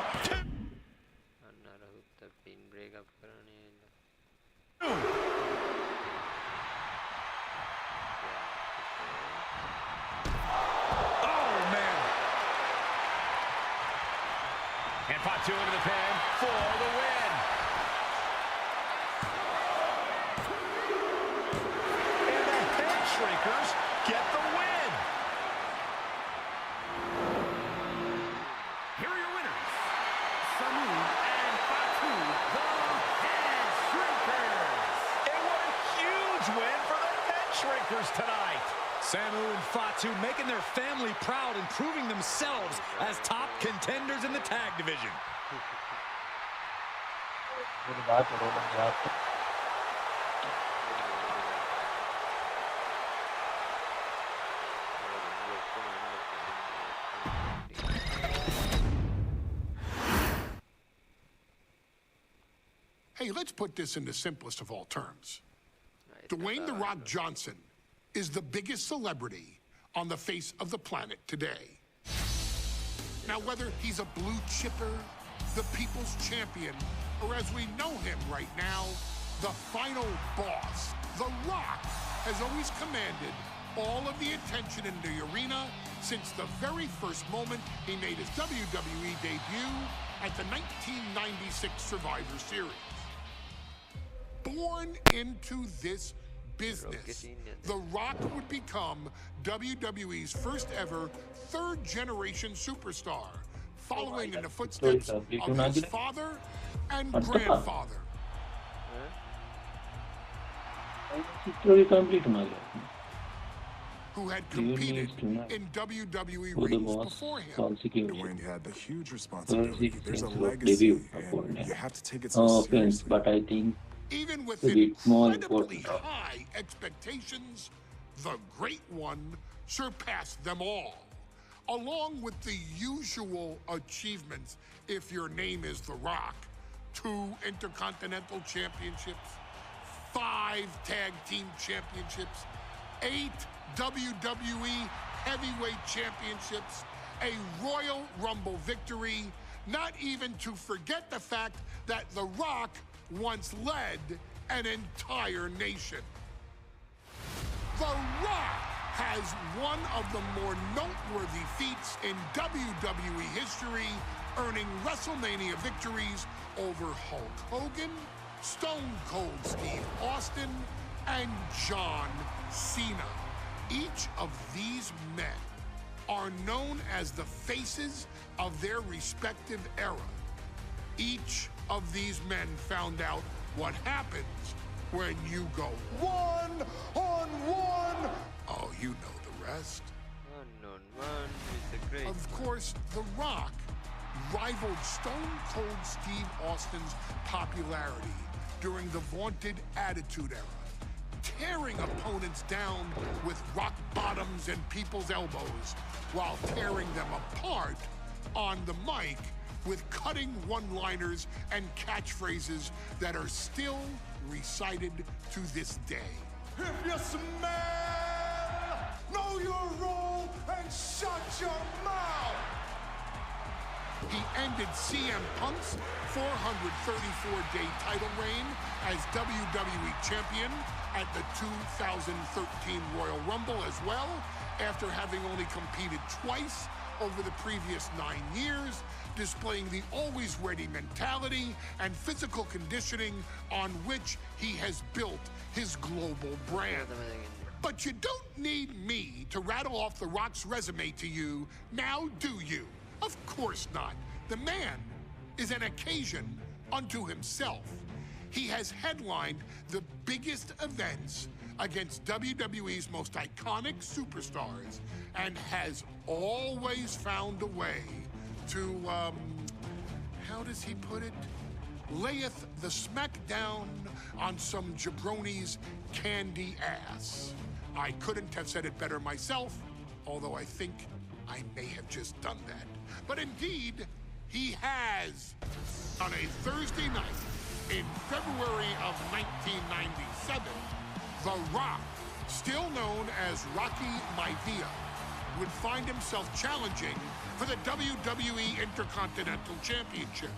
Oh, man. And Fatu into the pin for the win. And the head shrinkers get the win. Here are your winners. Samu and Fatu, the head shrinkers. And what a huge win for the head shrinkers tonight. Samu and Fatu making their family proud and proving themselves as top contenders in the tag division. Hey, let's put this in the simplest of all terms. Dwayne "The Rock" Johnson is the biggest celebrity on the face of the planet today. Now, whether he's a blue chipper, the people's champion, or as we know him right now, the final boss, The Rock has always commanded all of the attention in the arena since the very first moment he made his WWE debut at the 1996 Survivor Series. Born into this business, The Rock would become WWE's first ever third-generation superstar, following in the footsteps of his father and grandfather. Who had competed in WWE rings before him. Dwayne had the huge responsibility. There's a legacy, and you have to take it so seriously. But I think Even with a bit more incredibly important. high expectations, the Great One surpassed them all. Along with the usual achievements, if your name is The Rock: 2 Intercontinental Championships, 5 Tag Team Championships, 8 WWE Heavyweight Championships, a Royal Rumble victory, not even to forget the fact that The Rock once led an entire nation. The Rock has one of the more noteworthy feats in WWE history, earning WrestleMania victories over Hulk Hogan, Stone Cold Steve Austin, and John Cena. Each of these men are known as the faces of their respective era. Each of these men found out what happens when you go one-on-one. Oh, you know the rest. One-on-one with the Great Of course, The Rock rivaled Stone Cold Steve Austin's popularity during the vaunted Attitude Era, tearing opponents down with rock bottoms and people's elbows while tearing them apart on the mic with cutting one-liners and catchphrases that are still recited to this day. If you smell, know your role and shut your mouth. He ended CM Punk's 434-day title reign as WWE Champion at the 2013 Royal Rumble as well, after having only competed twice over the previous 9 years, displaying the always-ready mentality and physical conditioning on which he has built his global brand. But you don't need me to rattle off The Rock's resume to you, now do you? Of course not. The man is an occasion unto himself. He has headlined the biggest events against WWE's most iconic superstars and has always found a way to, how does he put it? Layeth the smackdown on some jabroni's candy ass. I couldn't have said it better myself, although I think I may have just done that. But indeed, he has. On a Thursday night in February of 1997, The Rock, still known as Rocky Maivia, would find himself challenging for the WWE Intercontinental Championship.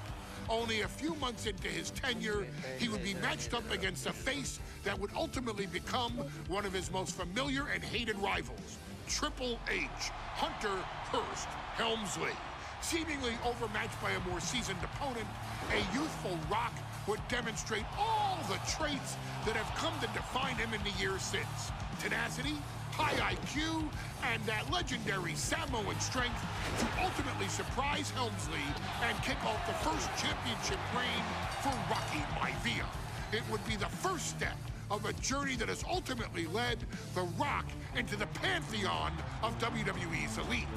Only a few months into his tenure, he would be matched up against a face that would ultimately become one of his most familiar and hated rivals, Triple H, Hunter Hearst Helmsley. Seemingly overmatched by a more seasoned opponent, a youthful Rock would demonstrate all the traits that have come to define him in the years since. Tenacity, high IQ, and that legendary Samoan strength to ultimately surprise Helmsley and kick off the first championship reign for Rocky Maivia. It would be the first step of a journey that has ultimately led The Rock into the pantheon of WWE's elite.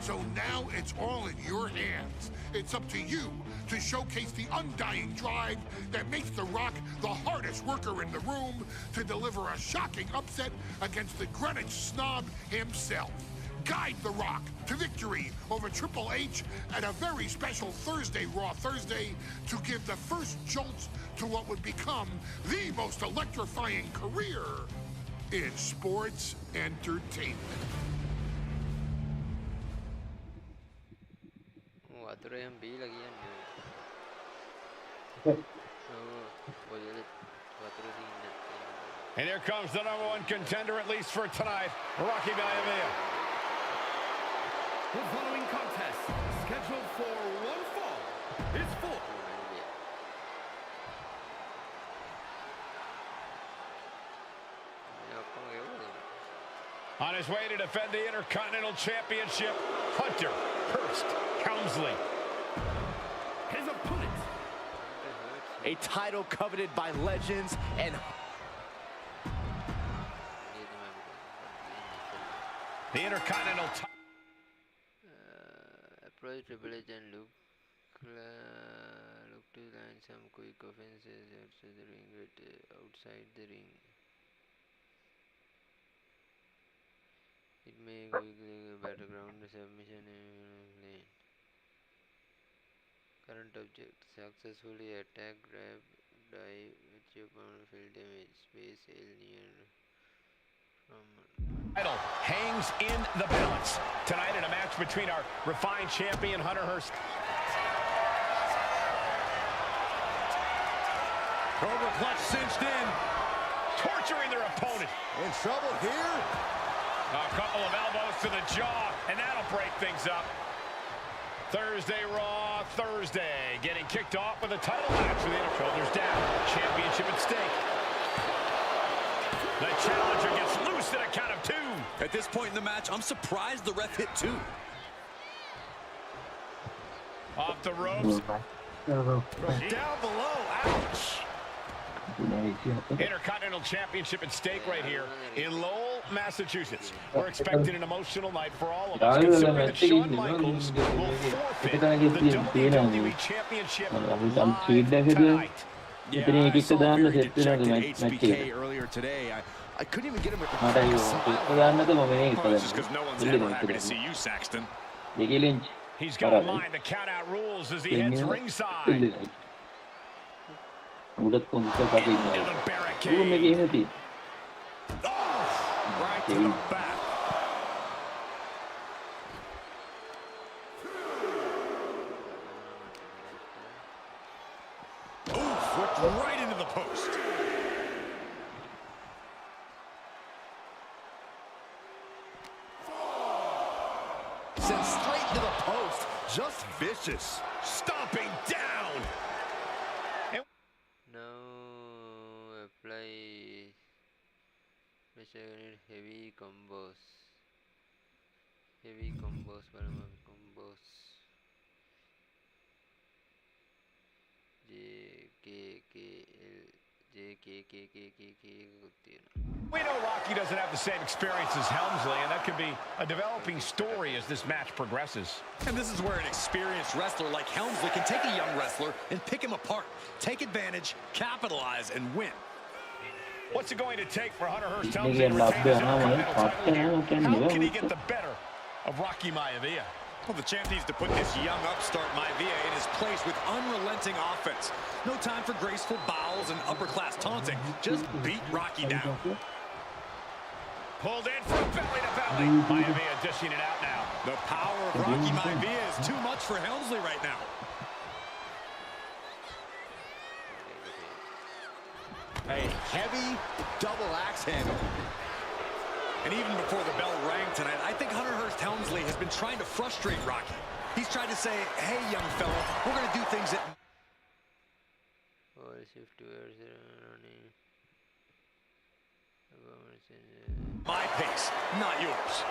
So now it's all in your hands. It's up to you to showcase the undying drive that makes The Rock the hardest worker in the room to deliver a shocking upset against the Greenwich snob himself. Guide The Rock to victory over Triple H at a very special Thursday, Raw Thursday, to give the first jolts to what would become the most electrifying career in sports entertainment. And here comes the #1 contender, at least for tonight, Rocky Maivia. The following contest, scheduled for one fall, is for on his way to defend the Intercontinental Championship, Hunter Hearst Helmsley. his opponent. A title coveted by legends and The Intercontinental approach Triple H and look to land some quick offenses outside the ring, outside the ring. It may quickly battleground submission lane. Current object: successfully attack, grab, dive with your opponent, fill damage, space L near from. title hangs in the balance tonight in a match between our refined champion Hunter Hearst. Cobra clutch cinched in. Torturing their opponent. In trouble here. A couple of elbows to the jaw, and that'll break things up. Thursday Raw Thursday, getting kicked off with a title match with the shoulders down. Championship at stake. The challenger gets loose at a count of 2. At this point in the match, I'm surprised the ref hit 2. Off the ropes. Down below. Ouch. Intercontinental Championship at stake right here in Lowell, Massachusetts. We're expecting an emotional night for all of us, considering that Shawn Michaels will forfeit the WWE Championship live tonight. Yeah, I saw a very dejected HBK earlier today. I couldn't even get him at the smile. It's just because no one's ever happy to see you, Saxton. He's got to mind the count-out rules as he heads ringside. Into the barricade. Oh, right to the back. Oof, whipped right into the post. Sent straight to just vicious. Stomping down. Now apply pressure unit heavy combos. Heavy combos, whatever combos. We know Rocky doesn't have the same experience as Helmsley, and that could be a developing story as this match progresses. And this is where an experienced wrestler like Helmsley can take a young wrestler and pick him apart, take advantage, capitalize, and win. What's it going to take for Hunter Hearst Helmsley to retain his Intercontinental title here? How can he get the better of Rocky Maivia? Well, the champ needs to put this young upstart Maivia in his place with unrelenting offense. No time for graceful bows and upper-class taunting. Just beat Rocky down. Pulled in from belly to belly. Maivia dishing it out now. The power of Rocky Maivia is too much for Helmsley right now. A heavy double axe handle. And even before the bell rang tonight, I think Hunter Hearst Helmsley has been trying to frustrate Rocky. He's tried to say, hey, young fella, we're going to do things that... My pace, not yours.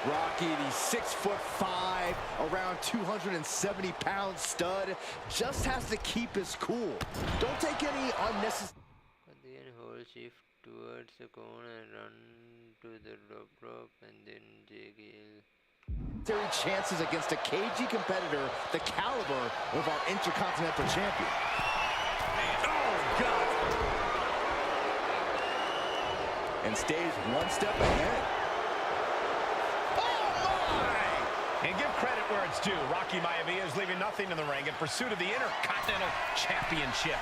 Rocky, the 6'5", around 270-pound stud, just has to keep his cool. Don't take any unnecessary... Hold shift towards the corner and run to the rope and then JKL. chances against a cagey competitor the caliber of our Intercontinental Champion. Oh, God! And stays one step ahead. Oh, my! And give credit where it's due. Rocky Maivia is leaving nothing in the ring in pursuit of the Intercontinental Championship.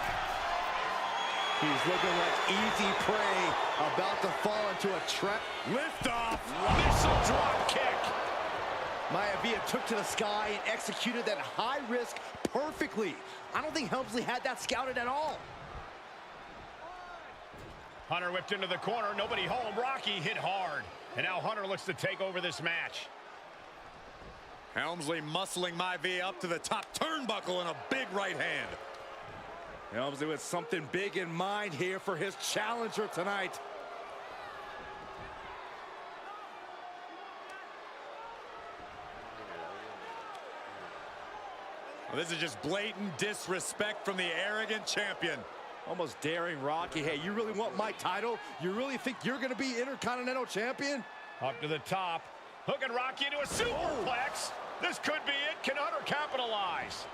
He's looking like easy prey, about to fall into a trap. Lift off, missile drop kick. Maivia took to the sky and executed that high risk perfectly. I don't think Helmsley had that scouted at all. Hunter whipped into the corner, nobody home. Rocky hit hard. And now Hunter looks to take over this match. Helmsley muscling Maivia up to the top turnbuckle and a big right hand. Helmsley with something big in mind here for his challenger tonight. Well, this is just blatant disrespect from the arrogant champion. Almost daring Rocky. Hey, you really want my title? You really think you're going to be Intercontinental Champion? Up to the top. Hooking Rocky into a superplex. This could be it. Can Hunter capitalize?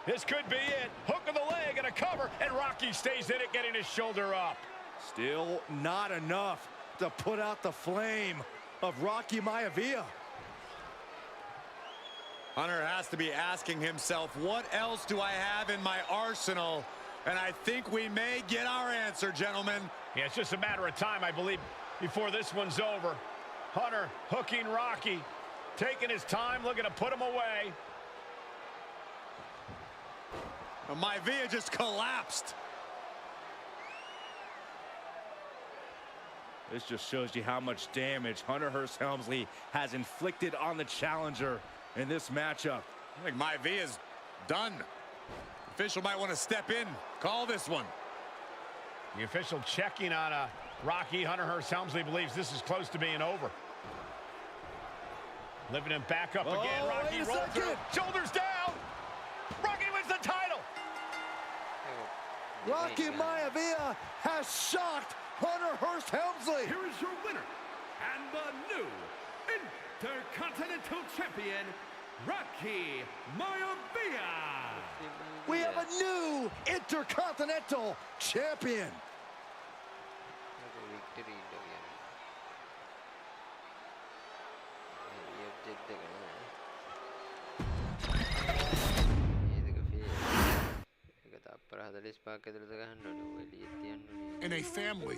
This could be it. Hook of the leg and a cover, and Rocky stays in it, getting his shoulder up. Still not enough to put out the flame of Rocky Maivia. Hunter has to be asking himself, what else do I have in my arsenal? And I think we may get our answer, gentlemen. Yeah, it's just a matter of time, I believe, before this one's over. Hunter hooking Rocky, taking his time, looking to put him away. Maivia just collapsed. This just shows you how much damage Hunter Hearst Helmsley has inflicted on the challenger in this matchup. I think Maivia's done. The official might want to step in, call this one. The official checking on Rocky. Hunter Hearst Helmsley believes this is close to being over. Lifting him back up again. Rocky rolled through. Shoulders down. Rocky wins the title. Rocky Maivia has shocked Hunter Hearst Helmsley. Here is your winner and the new Intercontinental Champion, Rocky Maivia. We have a new Intercontinental Champion. In a family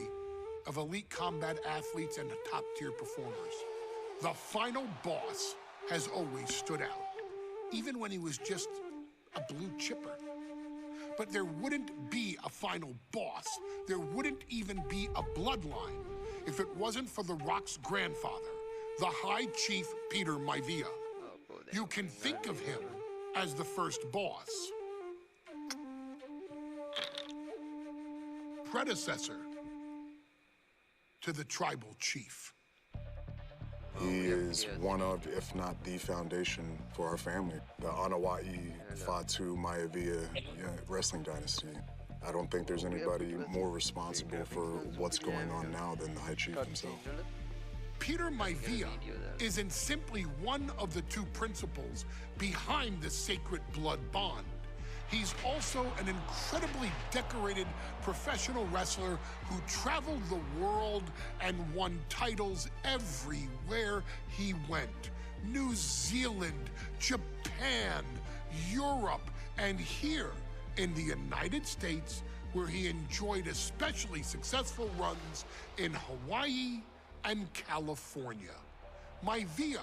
of elite combat athletes and top-tier performers, the final boss has always stood out, even when he was just a blue chipper. But there wouldn't be a final boss. There wouldn't even be a bloodline if it wasn't for The Rock's grandfather, the High Chief Peter Maivia. You can think of him as the first boss, predecessor to the tribal chief. He is one of, if not the foundation for our family. The Anawa'i Fatu Maivia wrestling dynasty. I don't think there's anybody more responsible for what's going on now than the High Chief himself. Peter Maivia isn't simply one of the two principals behind the sacred blood bond. He's also an incredibly decorated professional wrestler who traveled the world and won titles everywhere he went. New Zealand, Japan, Europe, and here in the United States, where he enjoyed especially successful runs in Hawaii and California. Maivia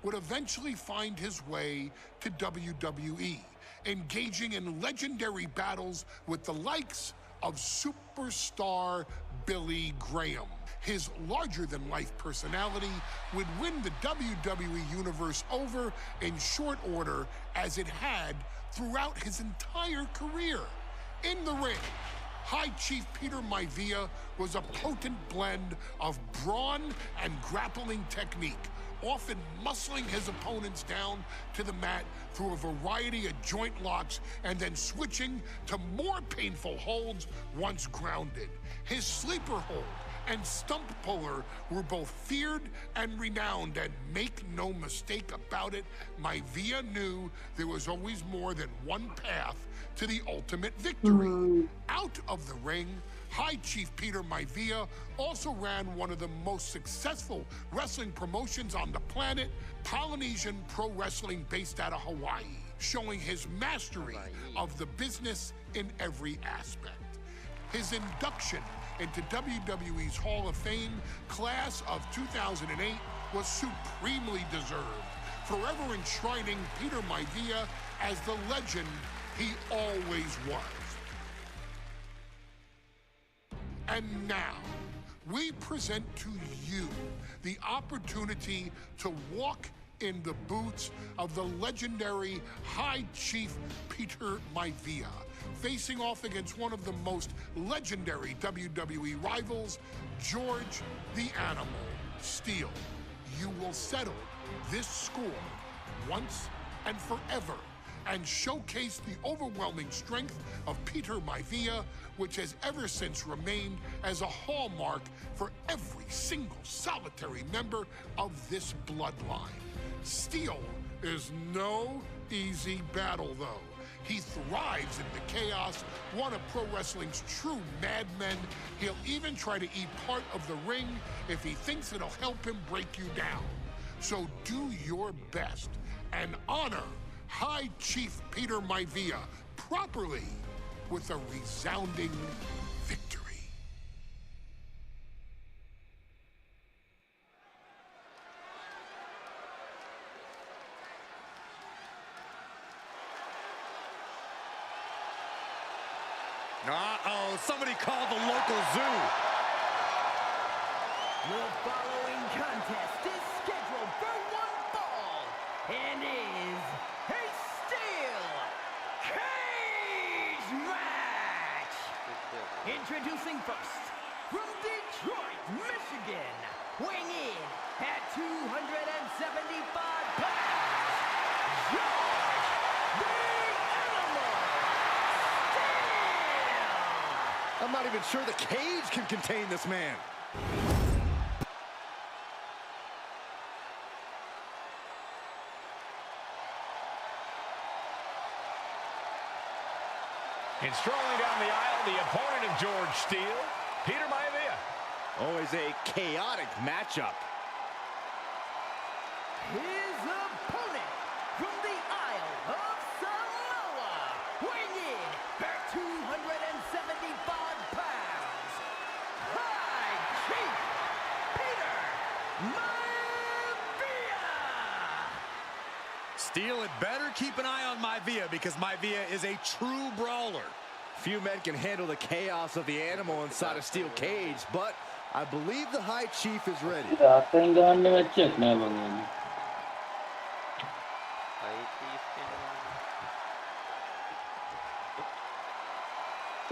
would eventually find his way to WWE, engaging in legendary battles with the likes of superstar Billy Graham. His larger-than-life personality would win the WWE Universe over in short order, as it had throughout his entire career. In the ring, High Chief Peter Maivia was a potent blend of brawn and grappling technique, often muscling his opponents down to the mat through a variety of joint locks and then switching to more painful holds once grounded. His sleeper hold and stump puller were both feared and renowned, and make no mistake about it, Maivia knew there was always more than one path to the ultimate victory. Out of the ring, High Chief Peter Maivia also ran one of the most successful wrestling promotions on the planet, Polynesian Pro Wrestling, based out of Hawaii, showing his mastery of the business in every aspect. His induction into WWE's Hall of Fame class of 2008 was supremely deserved, forever enshrining Peter Maivia as the legend he always was. And now, we present to you the opportunity to walk in the boots of the legendary High Chief Peter Maivia, facing off against one of the most legendary WWE rivals, George the Animal Steele. You will settle this score once and forever, and showcase the overwhelming strength of Peter Maivia, which has ever since remained as a hallmark for every single solitary member of this bloodline. Steele is no easy battle, though. He thrives in the chaos, one of pro wrestling's true madmen. He'll even try to eat part of the ring if he thinks it'll help him break you down. So do your best and honor High Chief Peter Maivia properly with a resounding victory. Uh-oh, somebody called the local zoo. The following contest is scheduled for one fall and is a steel cage match. Introducing first, from Detroit, Michigan, weighing in at 275 pounds, George the Animal Steele. I'm not even sure the cage can contain this man. And strolling down the aisle, the opponent of George Steele, Peter Maivia. Always a chaotic matchup. His opponent from the Isle of Samoa, weighing in at 275 pounds, High Chief Peter Maivia. Steele had better keep an eye on Maivia, because Maivia is a true brawler. Few men can handle the chaos of the animal inside a steel cage, but I believe the High Chief is ready. රාත්‍රියෙන් ගහන්න match එකක් නෑ බං එන්නේ.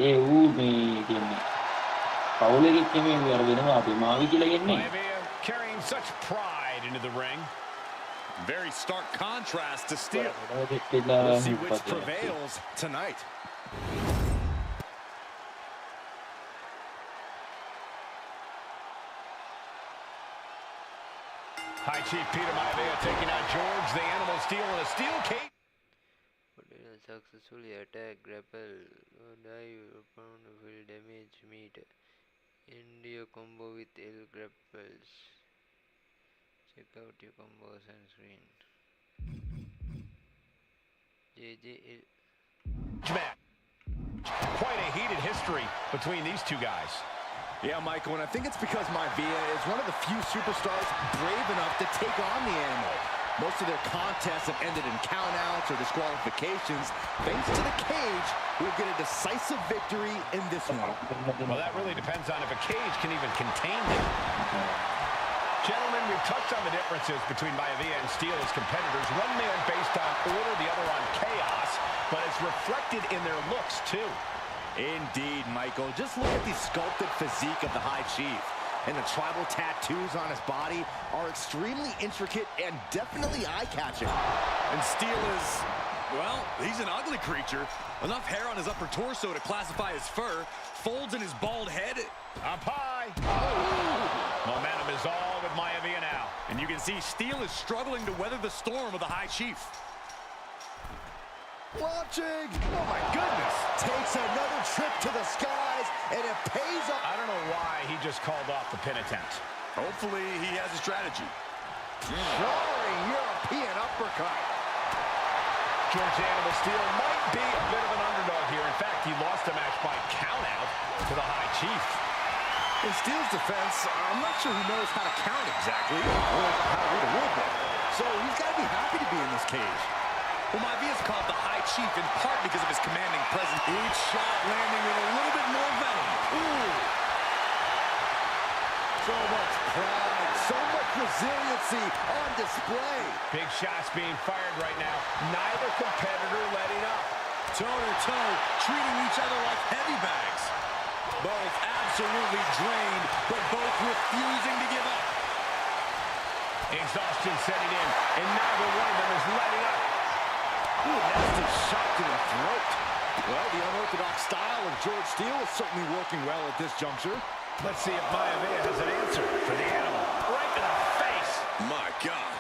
ඒ ඌ මේ කියන්නේ පවුල් එකේ කෙනෙක් අර වෙනවා අපි මාවි කියලා කියන්නේ. Maivia carrying such pride into the ring. Very stark contrast to Steel. We'll We'll see which prevails tonight. High Chief Peter Maivia taking on George the Animal Steel in a steel cage. Successfully attack, grapple, or dive upon will damage meat. End your combo with L grapples. Check out your combos and screen. JJL. Quite a heated history between these two guys. Yeah, Michael, and I think it's because Maivia is one of the few superstars brave enough to take on the Animal. Most of their contests have ended in countouts or disqualifications. Thanks to the cage, we'll get a decisive victory in this one. Well, that really depends on if a cage can even contain them. Gentlemen, we've touched on the differences between Maivia and Steel as competitors. One man based on order, the other on chaos, but it's reflected in their looks, too. Indeed, Michael. Just look at the sculpted physique of the High Chief. And the tribal tattoos on his body are extremely intricate and definitely eye-catching. And Steel is, well, he's an ugly creature. Enough hair on his upper torso to classify as fur, folds in his bald head. Up high. Momentum is all with Maivia now. And you can see Steel is struggling to weather the storm of the High Chief. Launching! Oh my goodness! Takes another trip to the skies, and it pays off. I don't know why he just called off the pin attempt. Hopefully he has a strategy. Soaring European uppercut. George Animal Steel might be a bit of an underdog here. In fact, he lost the match by countout to the High Chief. In Steel's defense, I'm not sure he knows how to count exactly, or how to read a rule book. So he's got to be happy to be in this cage. Well, Maivia's called the High Chief in part because of his commanding presence. Each shot landing with a little bit more venom. Ooh. So much pride, so much resiliency on display. Big shots being fired right now. Neither competitor letting up. Toe-to-toe, treating each other like heavy bags. Both absolutely drained, but both refusing to give up. Exhaustion setting in, and neither one of them is letting up. Ooh, nasty shot to the throat. Well, the unorthodox style of George Steele is certainly working well at this juncture. Let's see if Maivia has an answer for the Animal. Right to the face. My God.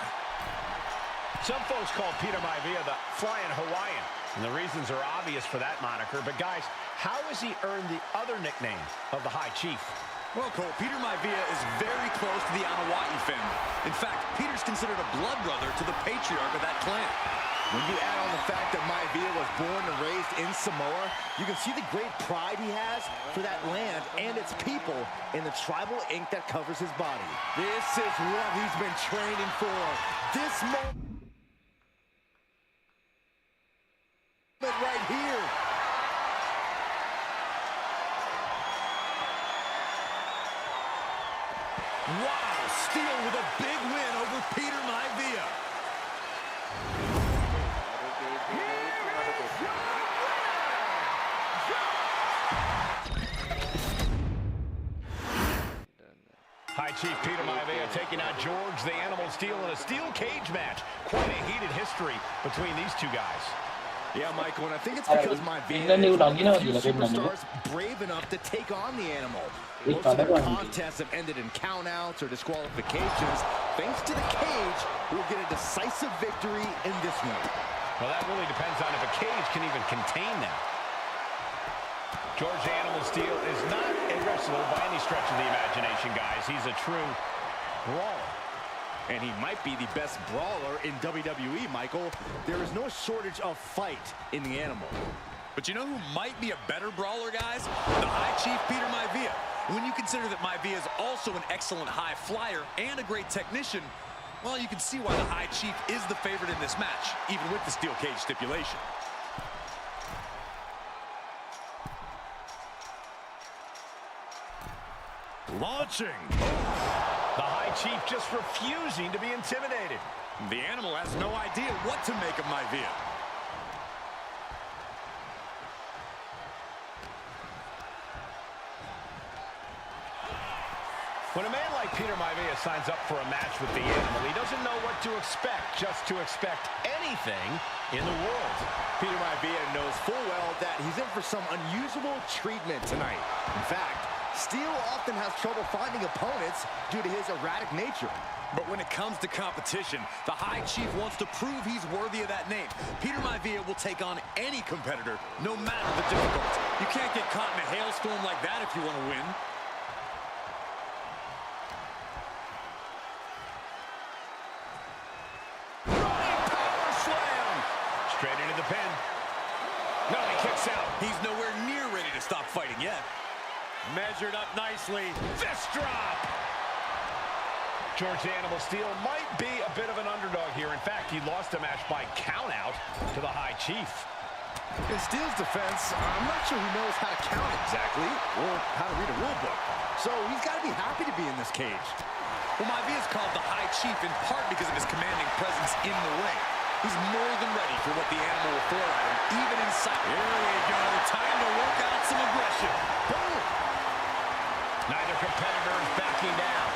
Some folks call Peter Maivia the Flying Hawaiian, and the reasons are obvious for that moniker. But guys, how has he earned the other nickname of the High Chief? Well, Cole, Peter Maivia is very close to the Anawa'i family. In fact, Peter's considered a blood brother to the patriarch of that clan. When you add on the fact that Maivia was born and raised in Samoa, you can see the great pride he has for that land and its people in the tribal ink that covers his body. This is what he's been training for. This moment right here. Wow, Steele with a big win over Peter Maivia. High Chief Peter Maivia taking on George the Animal Steel in a steel cage match. Quite a heated history between these two guys. Yeah, Michael, and I think it's because Maivia is one of the few superstars brave enough to take on the Animal. Most of their contests have ended in countouts or disqualifications. Thanks to the cage, we'll get a decisive victory in this one. Well, that really depends on if a cage can even contain them. George Animal Steel is not a wrestler by any stretch of the imagination, guys. He's a true brawler. And he might be the best brawler in WWE, Michael. There is no shortage of fight in the Animal. But you know who might be a better brawler, guys? The High Chief Peter Maivia. When you consider that Maivia is also an excellent high flyer and a great technician, well, you can see why the High Chief is the favorite in this match, even with the steel cage stipulation. Launching. The High Chief just refusing to be intimidated. The Animal has no idea what to make of Maivia. When a man like Peter Maivia signs up for a match with the Animal, he doesn't know what to expect, just to expect anything in the world. Peter Maivia knows full well that he's in for some unusual treatment tonight. In fact, Steel often has trouble finding opponents due to his erratic nature. But when it comes to competition, the High Chief wants to prove he's worthy of that name. Peter Maivia will take on any competitor, no matter the difficulty. You can't get caught in a hailstorm like that if you want to win. Straight into the pin. No, he kicks out. He's nowhere near ready to stop fighting yet. Measured up nicely. Fist drop. George the Animal Steel might be a bit of an underdog here. In fact, he lost a match by countout to the High Chief. In Steel's defense, I'm not sure he knows how to count exactly or how to read a rule book. So he's got to be happy to be in this cage. Well, Maivia is called the High Chief in part because of his commanding presence in the ring. He's more than ready for what the Animal will throw at him, even inside. Here we go. Time to work out some aggression. Boom. Neither competitor is backing down.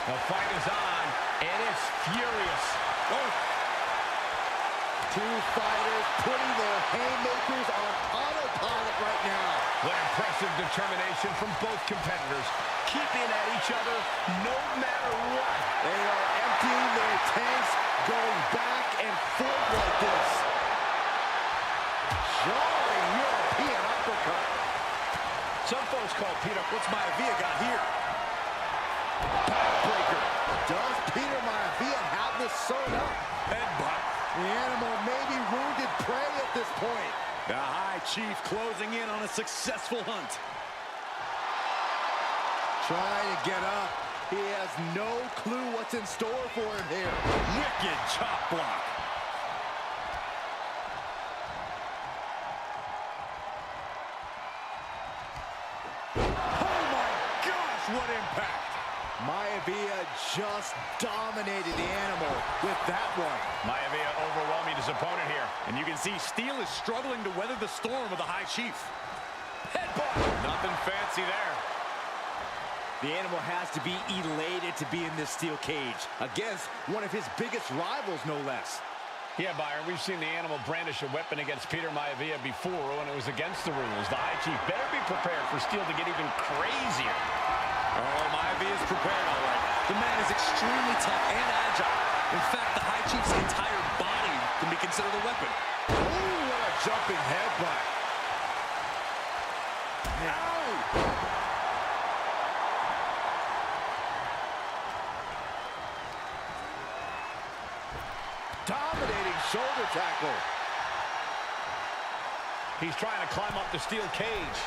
The fight is on, and it's furious. Oh. Two fighters putting their haymakers on autopilot right now. What impressive determination from both competitors, keeping at each other no matter what. They are emptying their tanks, going back and forth like this. Jarring European uppercut. Some folks call Peter. What's Maivia got here? Backbreaker. Does Peter Maivia have this sewn up? Headbutt. The Animal may be wounded prey at this point. The High Chief closing in on a successful hunt. Trying to get up. He has no clue what's in store for him here. Wicked chop block. Oh my gosh, what impact! Maivia just dominated the Animal with that one. Maivia overwhelming his opponent here. And you can see Steel is struggling to weather the storm of the High Chief. Headbutt. Nothing fancy there. The Animal has to be elated to be in this steel cage against one of his biggest rivals, no less. Yeah, Byron, we've seen the Animal brandish a weapon against Peter Maivia before when it was against the rules. The High Chief better be prepared for Steel to get even crazier. Oh, Maivia is prepared, all right. The man is extremely tough and agile. In fact, the High Chief's entire body can be considered a weapon. Oh, what a jumping headbutt. Ow! Dominating shoulder tackle. He's trying to climb up the steel cage.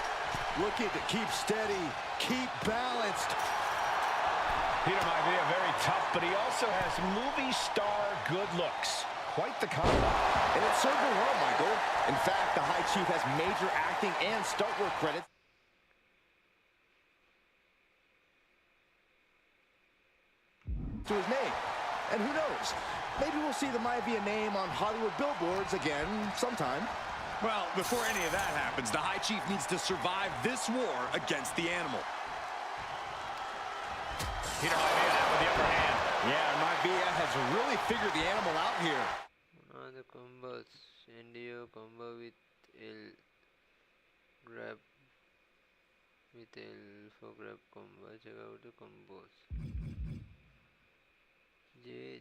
Looking to keep steady, keep balanced. Peter Maivia very tough, but he also has movie star good looks. Quite the combo. And it served him well, Michael. In fact, the High Chief has major acting and stunt work credits to his name. And who knows? Maybe we'll see the Maivia name on Hollywood billboards again sometime. Well, before any of that happens, the High Chief needs to survive this war against the Animal. Peter Maivia now with the upper hand. Yeah, Maivia has really figured the Animal out here. One of the combos. Indio combo with L. Grab. With L for grab combo. Check out the combos. J.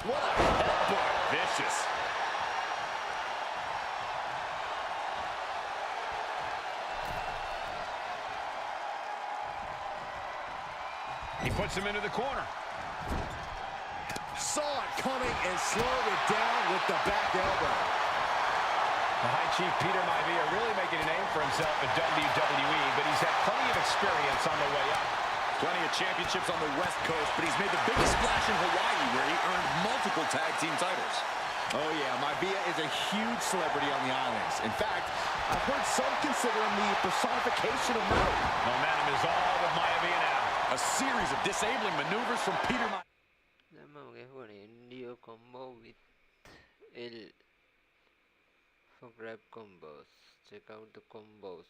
What a headbutt. Vicious. He puts him into the corner. Saw it coming and slowed it down with the back elbow. The High Chief Peter Maivia really making a name for himself at WWE, but he's had plenty of experience on the way up. Plenty of championships on the West Coast, but he's made the biggest splash in Hawaii, where he earned multiple tag team titles. Oh yeah, Maivia is a huge celebrity on the islands. In fact, I've heard some consider him the personification of Maui. Momentum is all with Maivia now. A series of disabling maneuvers from Peter Indio combo with L for grab combos. Check out the combos.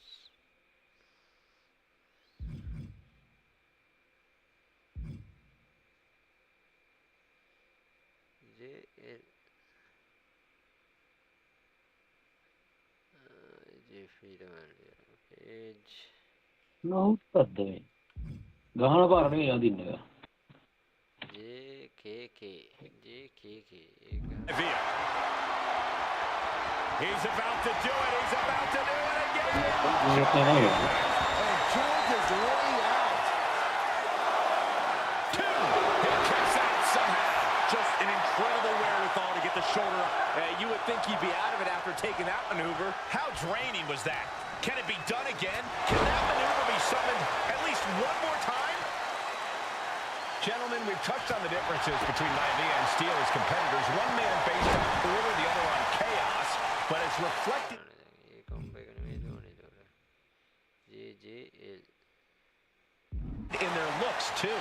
JL J freedom page. No, but the Gahana Parney Adina. JKK. He's about to do it. He's about to do it again. And George is laying out. Two. He kicks out somehow. Just an incredible wherewithal to get the shoulder up. You would think he'd be out of it after taking that maneuver. How draining was that? Can it be done again? Can that maneuver be summoned at least one more time? Gentlemen, we've touched on the differences between Maivia and Steele's competitors. One man based on order, the other on chaos, but it's reflected in their looks, too.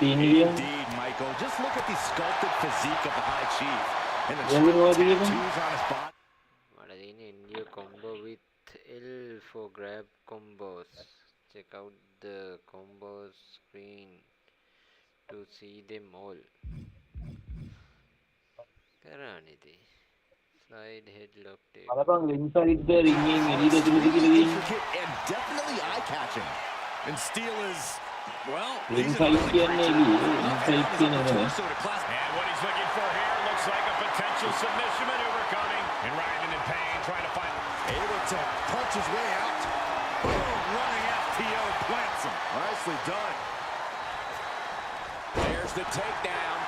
Indeed, Michael. Just look at the sculpted physique of the High Chief and the tattoos on his body. India combo with L for grab combos. Check out the combos screen to see them all. Karanidi. Slide headlock tape. Inside the ringing, Intricate and definitely eye-catching. And Steele is, well, inside torso to And class. what he's looking for here looks like a potential submission maneuver coming. And Ryman in pain, trying to find... Able to punch his way out. Boom, running FTO plants him. Nicely done. There's the takedown.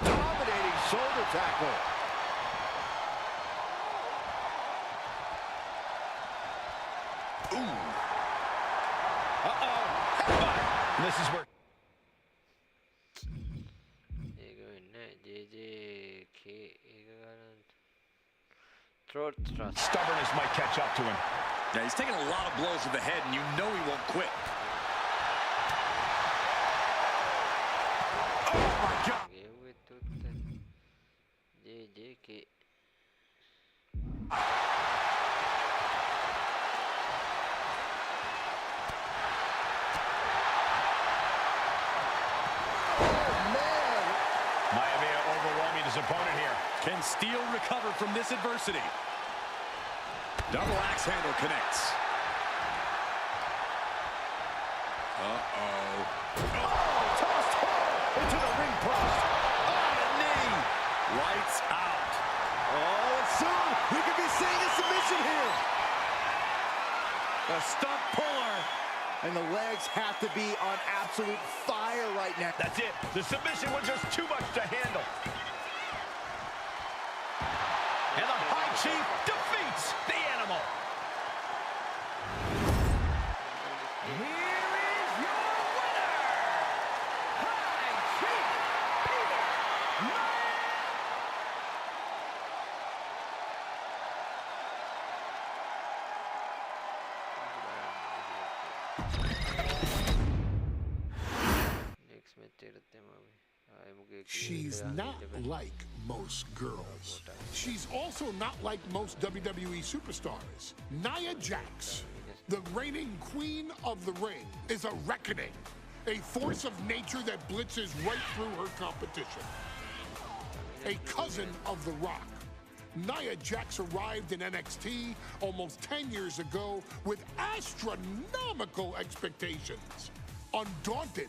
Dominating shoulder tackle. Ooh. This is where... Throat thrust. Stubbornness might catch up to him. Yeah, he's taking a lot of blows to the head, and you know he won't quit. Oh, my God. JJK. Maivia overwhelming his opponent here. Can Steele recover from this adversity? Double axe handle connects. Uh-oh. Tossed hard into the ring post. On a knee. Lights out. Oh, and soon we could be seeing a submission here. A stump puller. And the legs have to be on absolute fire right now. That's it. The submission was just too much to handle. And the High Chief defeats the animal. Here is your winner, High Chief Peter She's not like most girls. She's also not like most WWE superstars. Nia Jax, the reigning queen of the ring, is a reckoning, a force of nature that blitzes right through her competition. A cousin of The Rock, Nia Jax arrived in NXT almost 10 years ago with astronomical expectations. Undaunted,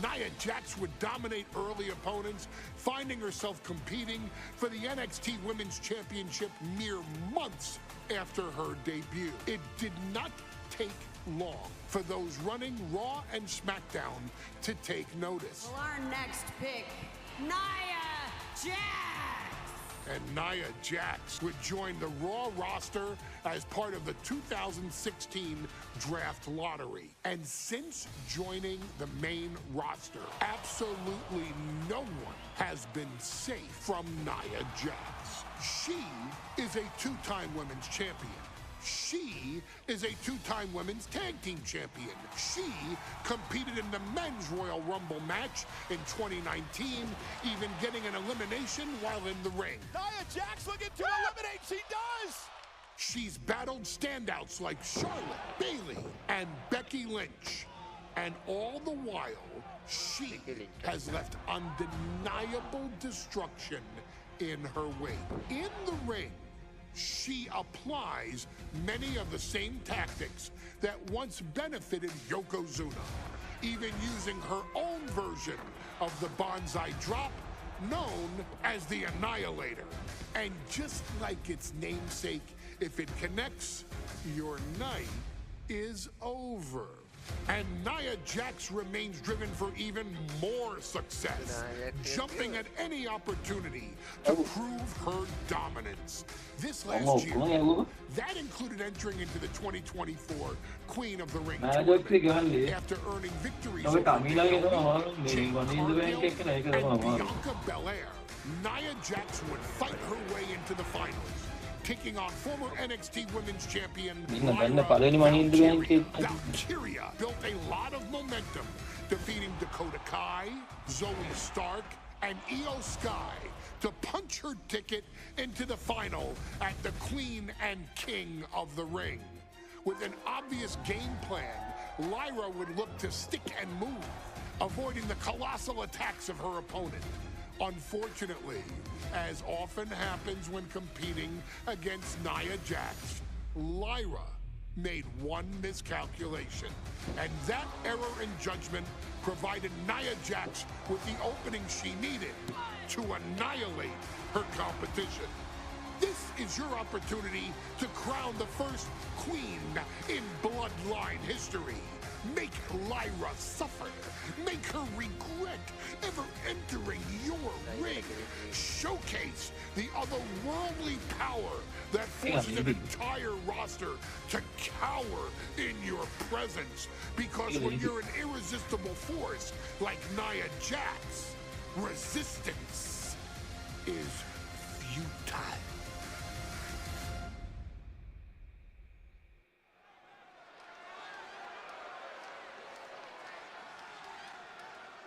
Nia Jax would dominate early opponents, finding herself competing for the NXT Women's Championship mere months after her debut. It did not take long for those running Raw and SmackDown to take notice. Well, our next pick, Nia Jax. And Nia Jax would join the Raw roster as part of the 2016 draft lottery. And since joining the main roster, absolutely no one has been safe from Nia Jax. She is a two-time women's champion. She is a two-time women's tag team champion. She competed in the men's Royal Rumble match in 2019, even getting an elimination while in the ring. Nia Jax looking to eliminate. She does. She's battled standouts like Charlotte, Bayley, and Becky Lynch. And all the while, she has left undeniable destruction in her wake. In the ring, she applies many of the same tactics that once benefited Yokozuna, even using her own version of the Banzai drop, known as the Annihilator. And just like its namesake, if it connects, your night is over. And Nia Jax remains driven for even more success, jumping at any opportunity to prove her dominance. This last year, that included entering into the 2024 Queen of the Ring tournament after earning victories over Jade Cargill and Bianca Belair. Nia Jax would fight her way into the finals, taking on former NXT Women's Champion Valkyria. Valkyria built a lot of momentum, defeating Dakota Kai, Zoe Stark, and Io Sky to punch her ticket into the final at the Queen and King of the Ring. With an obvious game plan, Lyra would look to stick and move, avoiding the colossal attacks of her opponent. Unfortunately, as often happens when competing against Nia Jax, Lyra made one miscalculation, and that error in judgment provided Nia Jax with the opening she needed to annihilate her competition. This is your opportunity to crown the first queen in Bloodline history. Make Lyra suffer. Make her regret ever entering your ring. Showcase the otherworldly power that forces an entire roster to cower in your presence. Because when you're an irresistible force like Nia Jax, resistance is futile.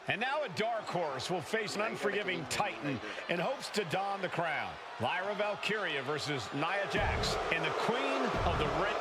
And now a dark horse will face an unforgiving titan in hopes to don the crown. Lyra Valkyria versus Nia Jax in the Queen of the Ring.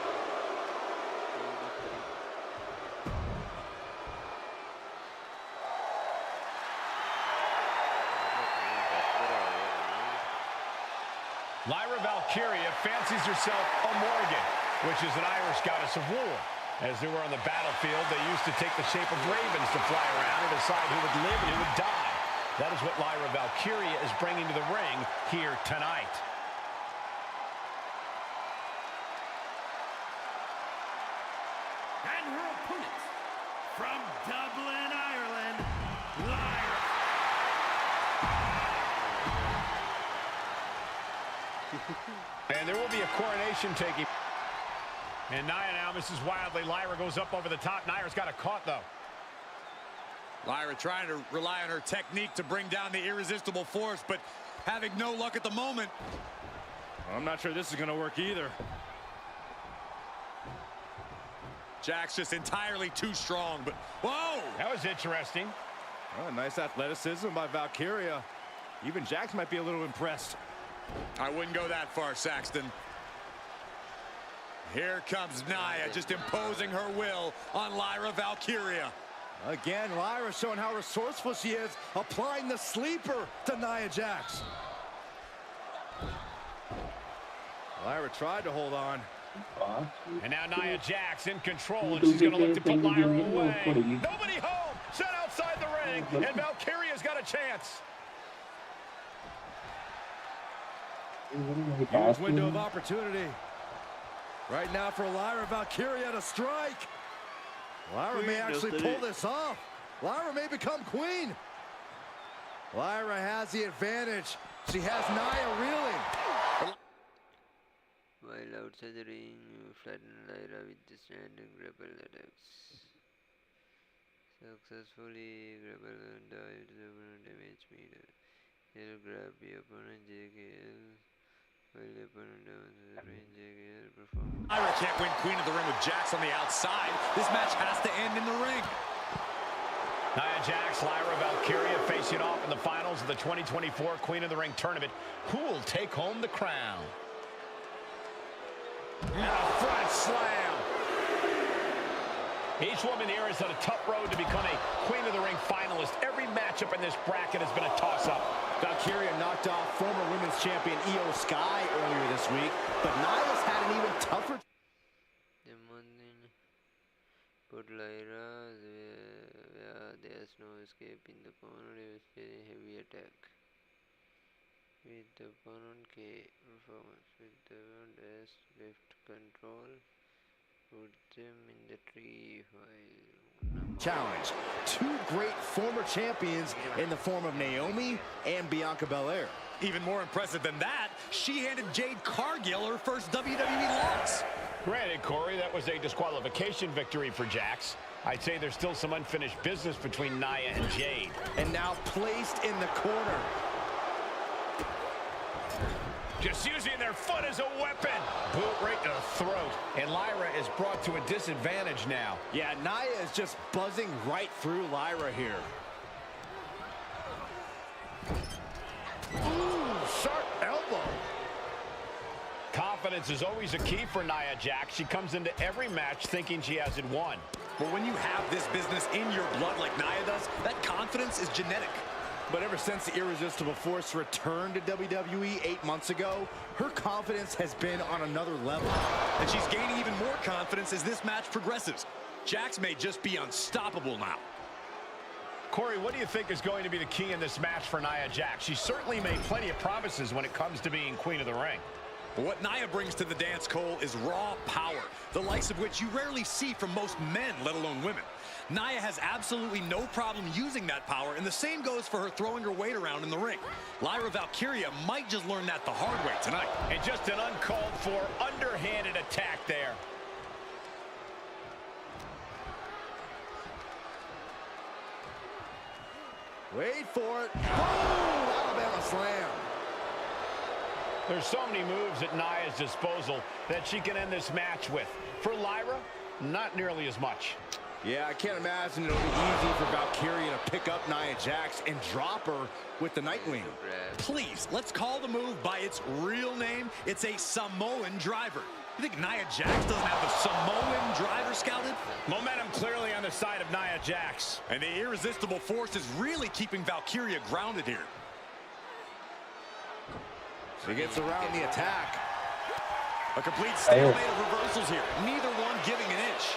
Lyra Valkyria fancies herself a Morgan, which is an Irish goddess of war. As they were on the battlefield, they used to take the shape of ravens to fly around and decide who would live and who would die. That is what Lyra Valkyria is bringing to the ring here tonight. And her opponent, from Dublin, Ireland, Lyra. And there will be a coronation taking. And Nia now misses wildly. Lyra goes up over the top. Nia's got it caught, though. Lyra trying to rely on her technique to bring down the irresistible force, but having no luck at the moment. I'm not sure this is going to work either. Jax just entirely too strong, but whoa! That was interesting. Oh, nice athleticism by Valkyria. Even Jax might be a little impressed. I wouldn't go that far, Saxton. Here comes Nia, just imposing her will on Lyra Valkyria. Again, Lyra showing how resourceful she is, applying the sleeper to Nia Jax. Lyra tried to hold on. And now Nia Jax in control, and she's going to look to put Lyra away. Nobody home, set outside the ring, and Valkyria's got a chance. Huge window of opportunity. Right now for Lyra Valkyria to strike. Lyra may actually pull this off. Lyra may become queen. Lyra has the advantage. She has Nia reeling. While outside the ring, flatten Lyra with the standing grapple attacks. Successfully grapple and dive to the damage meter. He'll grab the opponent JKL. While the opponent down to the ring, JKL performs. Lyra can't win Queen of the Ring with Jax on the outside. This match has to end in the ring. Nia Jax, Lyra Valkyria facing off in the finals of the 2024 Queen of the Ring tournament. Who will take home the crown? And a front slam. Each woman here has had a tough road to become a Queen of the Ring finalist. Every matchup in this bracket has been a toss-up. Valkyria knocked off former women's champion Io Sky earlier this week, but Nia's had an even tougher. Put Lyra where there's no escaping the opponent, devastating heavy attack. With the opponent K performance, with the opponent S left control, put them in the tree while Challenge. Two great former champions in the form of Naomi and Bianca Belair. Even more impressive than that, she handed Jade Cargill her first WWE loss. Granted, Corey, that was a disqualification victory for Jax. I'd say there's still some unfinished business between Nia and Jade. And now placed in the corner. Just using their foot as a weapon. Boot right to the throat. And Lyra is brought to a disadvantage now. Yeah, Nia is just buzzing right through Lyra here. Ooh, sharp elbow. Confidence is always a key for Nia Jax. She comes into every match thinking she has it won. But when you have this business in your blood like Nia does, that confidence is genetic. But ever since the Irresistible Force returned to WWE 8 months ago, her confidence has been on another level. And she's gaining even more confidence as this match progresses. Jax may just be unstoppable now. Corey, what do you think is going to be the key in this match for Nia Jax? She certainly made plenty of promises when it comes to being Queen of the Ring. But what Nia brings to the dance, Cole, is raw power, the likes of which you rarely see from most men, let alone women. Nia has absolutely no problem using that power, and the same goes for her throwing her weight around in the ring. Lyra Valkyria might just learn that the hard way tonight. And just an uncalled for, underhanded attack there. Wait for it. Boom! Alabama slam. There's so many moves at Nia's disposal that she can end this match with. For Lyra, not nearly as much. Yeah, I can't imagine it'll be easy for Valkyria to pick up Nia Jax and drop her with the Nightwing. Please, let's call the move by its real name. It's a Samoan driver. You think Nia Jax doesn't have the Samoan driver scouted? Momentum clearly on the side of Nia Jax. And the Irresistible Force is really keeping Valkyria grounded here. She gets around the attack. A complete stalemate of reversals here. Neither one giving an inch.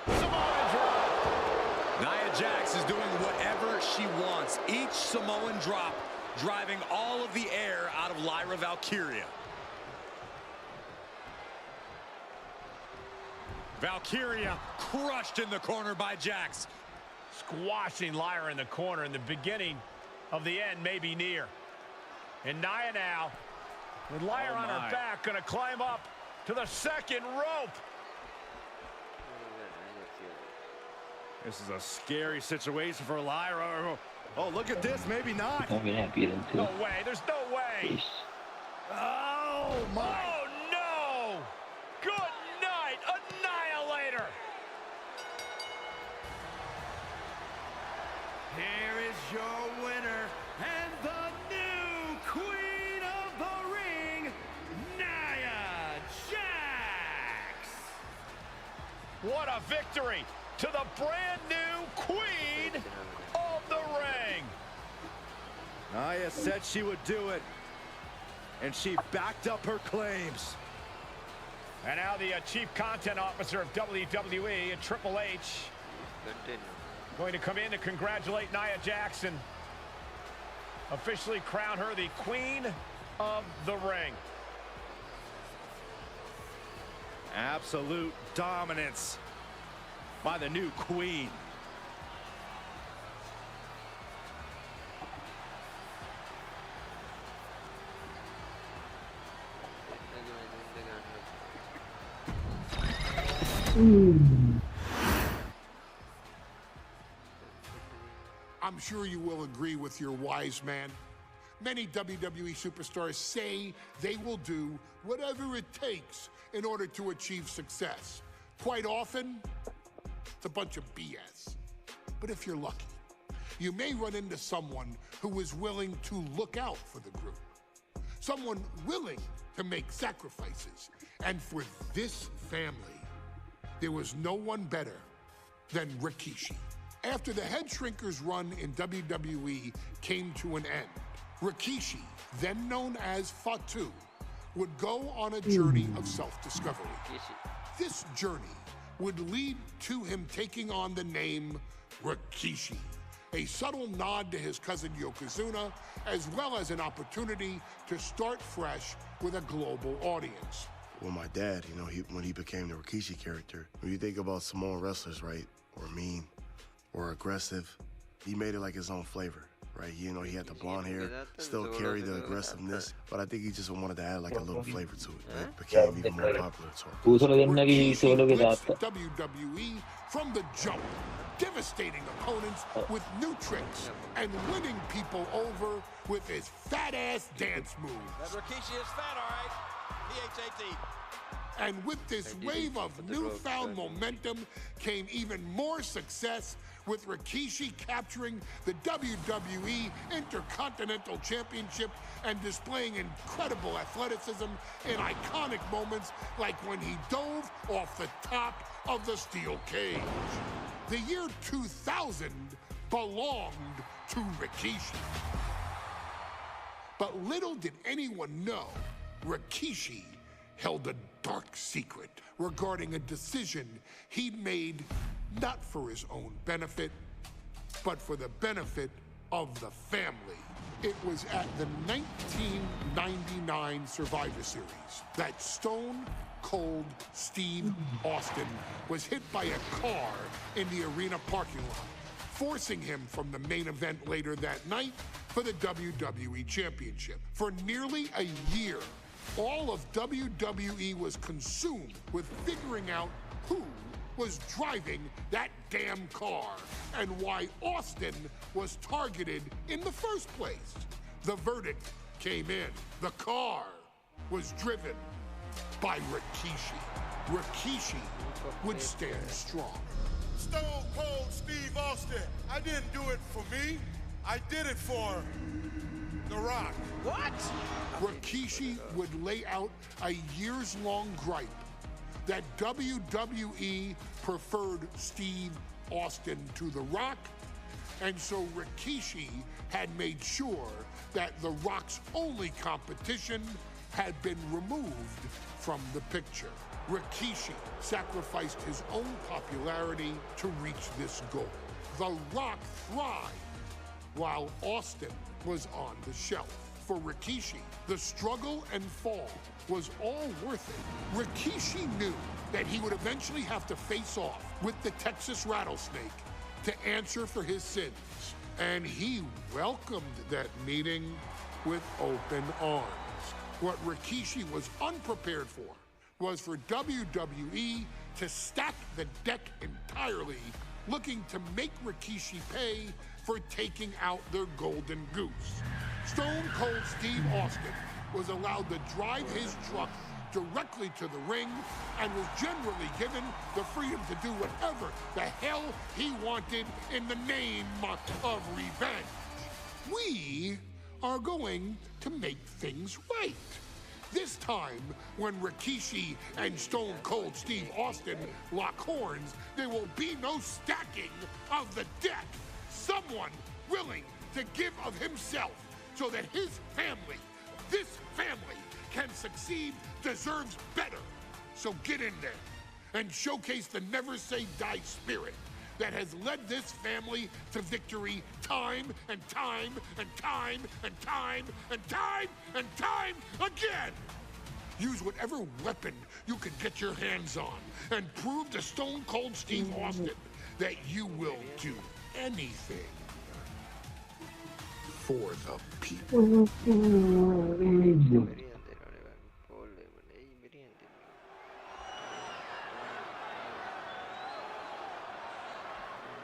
Samoan drop. Nia Jax is doing whatever she wants. Each Samoan drop driving all of the air out of Lyra Valkyria. Valkyria crushed in the corner by Jax. Squashing Lyra in the corner, and the beginning of the end may be near. And Nia now, with Lyra on her back, gonna climb up to the second rope. This is a scary situation for Lyra. Oh, look at this. Maybe not. I'm gonna beat him too. No way. There's no way. Oh, my. Oh, no. Good night, Annihilator. Here is your winner and the new Queen of the Ring, Nia Jax. What a victory to the brand new Queen of the Ring. Nia said she would do it, and she backed up her claims. And now the Chief Content Officer of WWE and Triple H going to come in to congratulate Nia Jax and officially crown her the Queen of the Ring. Absolute dominance by the new queen. I'm sure you will agree with your wise man. Many WWE superstars say they will do whatever it takes in order to achieve success. Quite often, it's a bunch of BS. But if you're lucky, you may run into someone who is willing to look out for the group. Someone willing to make sacrifices. And for this family, there was no one better than Rikishi. After the Head Shrinkers run in WWE came to an end, Rikishi, then known as Fatu, would go on a journey of self-discovery. This journey would lead to him taking on the name Rikishi, a subtle nod to his cousin Yokozuna, as well as an opportunity to start fresh with a global audience. Well, my dad, you know, when he became the Rikishi character, when you think about Samoan wrestlers, right, or mean, or aggressive, he made it like his own flavor, right? You know, he had the blonde hair, still carried the aggressiveness, but I think he just wanted to add like a little flavor to it. It became even more popular. Rikishi blitzed WWE from the jump, devastating opponents with new tricks and winning people over with his fat-ass dance moves. That Rikishi is fat, all right. P-H-A-T. And with this wave of newfound momentum came even more success, with Rikishi capturing the WWE Intercontinental Championship and displaying incredible athleticism in iconic moments like when he dove off the top of the steel cage. The year 2000 belonged to Rikishi. But little did anyone know, Rikishi held a dark secret regarding a decision he'd made not for his own benefit, but for the benefit of the family. It was at the 1999 Survivor Series that Stone Cold Steve Austin was hit by a car in the arena parking lot, forcing him from the main event later that night for the WWE Championship. For nearly a year, all of WWE was consumed with figuring out who was driving that damn car and why Austin was targeted in the first place. The verdict came in. The car was driven by Rikishi. Rikishi would stand strong. Stone Cold Steve Austin. I didn't do it for me. I did it for The Rock. What? Rikishi would lay out a years-long gripe that WWE preferred Steve Austin to The Rock, and so Rikishi had made sure that The Rock's only competition had been removed from the picture. Rikishi sacrificed his own popularity to reach this goal. The Rock thrived while Austin was on the shelf. For Rikishi, the struggle and fall was all worth it. Rikishi knew that he would eventually have to face off with the Texas Rattlesnake to answer for his sins. And he welcomed that meeting with open arms. What Rikishi was unprepared for was for WWE to stack the deck entirely, looking to make Rikishi pay for taking out their golden goose. Stone Cold Steve Austin was allowed to drive his truck directly to the ring and was generally given the freedom to do whatever the hell he wanted in the name of revenge. We are going to make things right. This time, when Rikishi and Stone Cold Steve Austin lock horns, there will be no stacking of the deck. Someone willing to give of himself so that his family, this family, can succeed, deserves better. So get in there and showcase the never say die spirit that has led this family to victory time and time and time and time and time and time again. Use whatever weapon you can get your hands on and prove to Stone Cold Steve Austin that you will do anything for the people.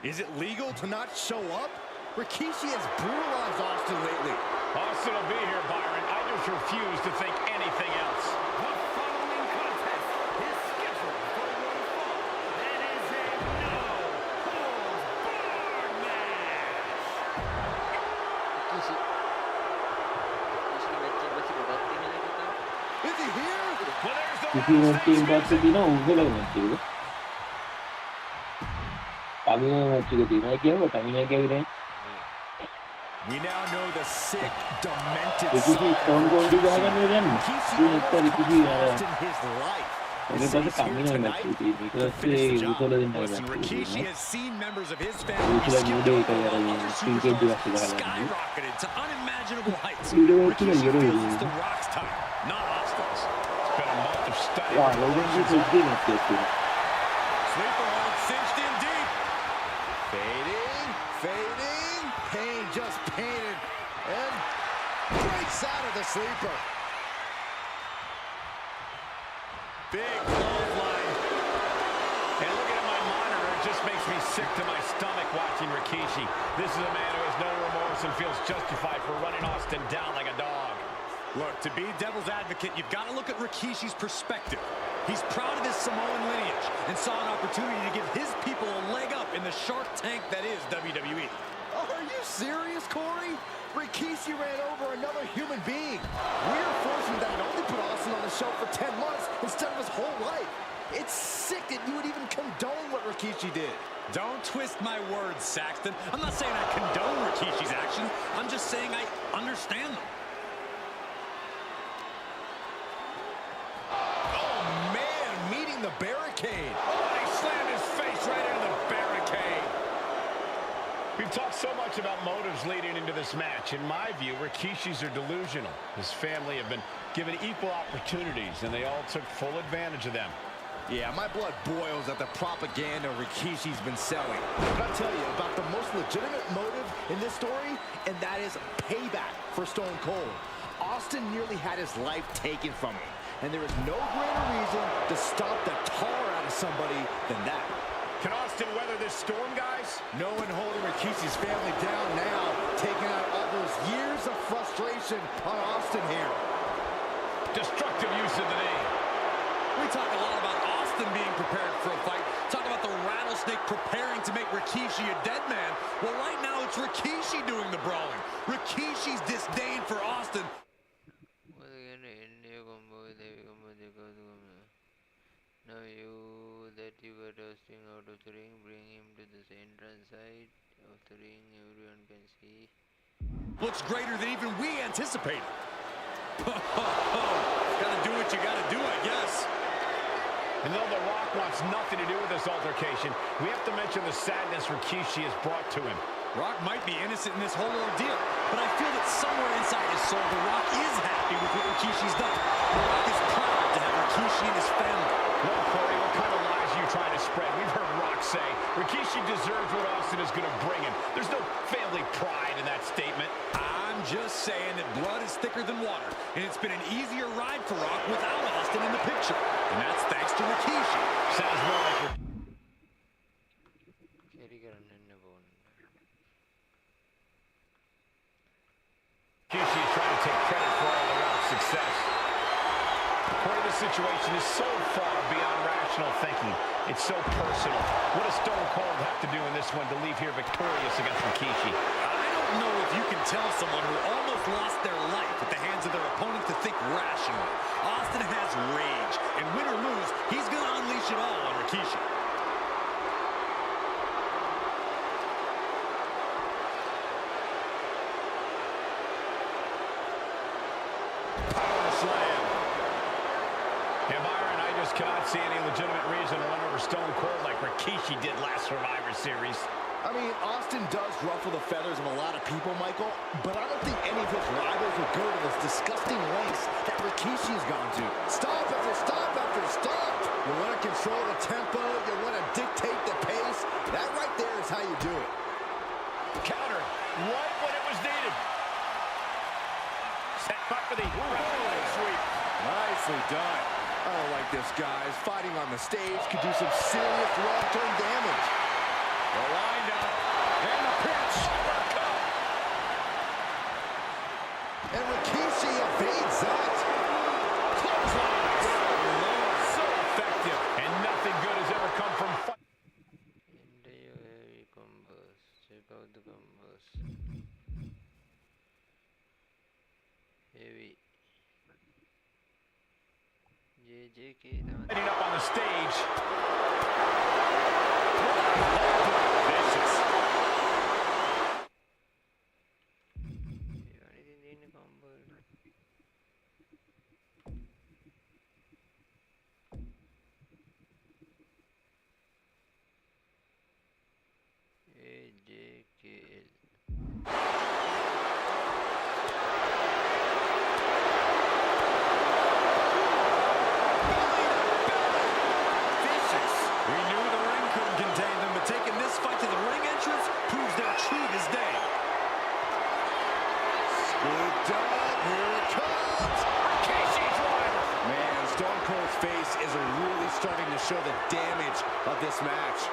Is it legal to not show up? Rikishi has brutalized Austin lately. Austin will be here, Byron. I just refuse to think anything else. The following contest is scheduled for one fall. That is a no-holds-barred match. Is he here? Well, there's the කිසි මැච්චකින් පස්සේ දින උගල match එක. අමින match එක දිනයි කියව timer එක ඇවිල්ලා. We now know the sick, demented කිසි stone කොල්ඩ් ගහගන්න යන්නේ. Rikishi ඒක කිසි lost in his life. ඒක පස්සේ කමින මැච් එක තියෙන්නේ. ඊට පස්සේ උගල දෙන්නා Listen, Rikishi ගත්තා. has seen members of his family උගල skip මුඩේ එක over යරගෙන other ක්‍රිකට් superstars, එකක් ගහලා. skyrocketed to unimaginable heights. Video Rikishi එක feels යරගෙන. it's the Rock's time, not Austin's. It's been a month of study. වා ලෝගෙන්ගේ සුද්ධි match එක තියෙනවා. Sleeper hold cinched in deep. Fading, fading. Pain just painted. And breaks out of the sleeper. Big clothesline. And looking at my monitor, it just makes me sick to my stomach watching Rikishi. This is a man who has no remorse and feels justified for running Austin down like a dog. Look, to be devil's advocate, you've got to look at Rikishi's perspective. He's proud of his Samoan lineage and saw an opportunity to give his people a leg up in the shark tank that is WWE. Oh, are you serious, Corey? Rikishi ran over another human being. We're fortunate that it only put Austin on the show for 10 months instead of his whole life. It's sick that you would even condone what Rikishi did. Don't twist my words, Saxton. I'm not saying I condone Rikishi's actions. I'm just saying I understand them. Oh, man, meeting the barricade. Oh, he slammed his face right into the barricade. We've talked so much about motives leading into this match. In my view, Rikishi's are delusional. His family have been given equal opportunities, and they all took full advantage of them. Yeah, my blood boils at the propaganda Rikishi's been selling. But I'll tell you about the most legitimate motive in this story, and that is payback for Stone Cold. Austin nearly had his life taken from him, and there is no greater reason to stomp the tar out of somebody than that. Can Austin weather this storm, guys? No one holding Rikishi's family down now, taking out all those years of frustration on Austin here. Destructive use of the knee. We talk a lot about Austin being prepared for a fight. Talk about the rattlesnake preparing to make Rikishi a dead man. Well, right now it's Rikishi doing the brawling. Rikishi's disdain for Austin. Now that you were dusting out of the ring, bring him to the central side of the ring. Everyone can see. Looks greater than even we anticipated. Gotta do what you gotta do, I guess. And though The Rock wants nothing to do with this altercation, we have to mention the sadness Rikishi has brought to him. Rock might be innocent in this whole ordeal, but I feel that somewhere inside his soul, The Rock is happy with what Rikishi's done. The Rock is proud to have Rikishi and his family. Well, Corey, what kind of lies are you trying to spread? We've heard Rock say Rikishi deserves what Austin is going to bring him. There's no family pride in that statement. I'm just saying that blood is thicker than water, and it's been an easier ride for Rock without Austin in the picture. And that's thanks to Rikishi. Sounds more like Rikishi is trying to take credit for all the Rock's success. Corey, this situation is so far beyond rational thinking. It's so personal. What does Stone Cold have to do in this one to leave here victorious against Rikishi? I don't know if you can tell someone who almost lost their life at the hands of their opponent to think rationally. Austin has rage, and win or lose, he's going to unleash it all on Rikishi. Power slam. And Byron, I just cannot see any legitimate reason to run over Stone Cold like Rikishi did last Survivor Series. I mean, Austin does ruffle the feathers of a lot of people, Michael, but I don't think any of his rivals will go to this disgusting lengths that Rikishi's gone to. Stop after stop after stop. You want to control the tempo, you want to dictate the pace. That right there is how you do it. Counter right when it was needed. Set up for the sweep. Nicely done. I don't like this, guys. Fighting on the stage could do some serious long-term damage. The windup. And the pitch. And Rikishi evades that. Clotheslines. So effective. And nothing good has ever come from fight. Heavy combos. Check out the combos. Heavy. JJK. Heading up on the stage. Vicious. Is really starting to show the damage of this match.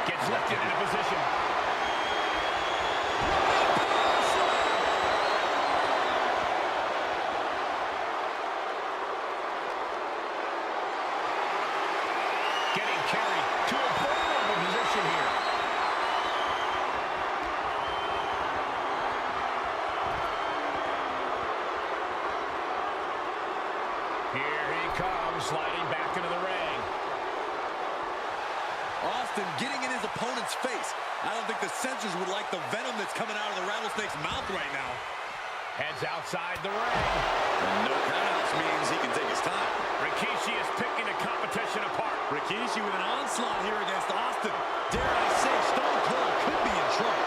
Gets lifted into position. Getting carried to a vulnerable position here. Here he comes, sliding back into the ring. Austin getting in his opponent's face. I don't think the censors would like the venom that's coming out of the rattlesnake's mouth right now. Heads outside the ring. And no countouts means he can take his time. Rikishi is picking the competition apart. Rikishi with an onslaught here against Austin. Dare I say, Stone Cold could be in trouble.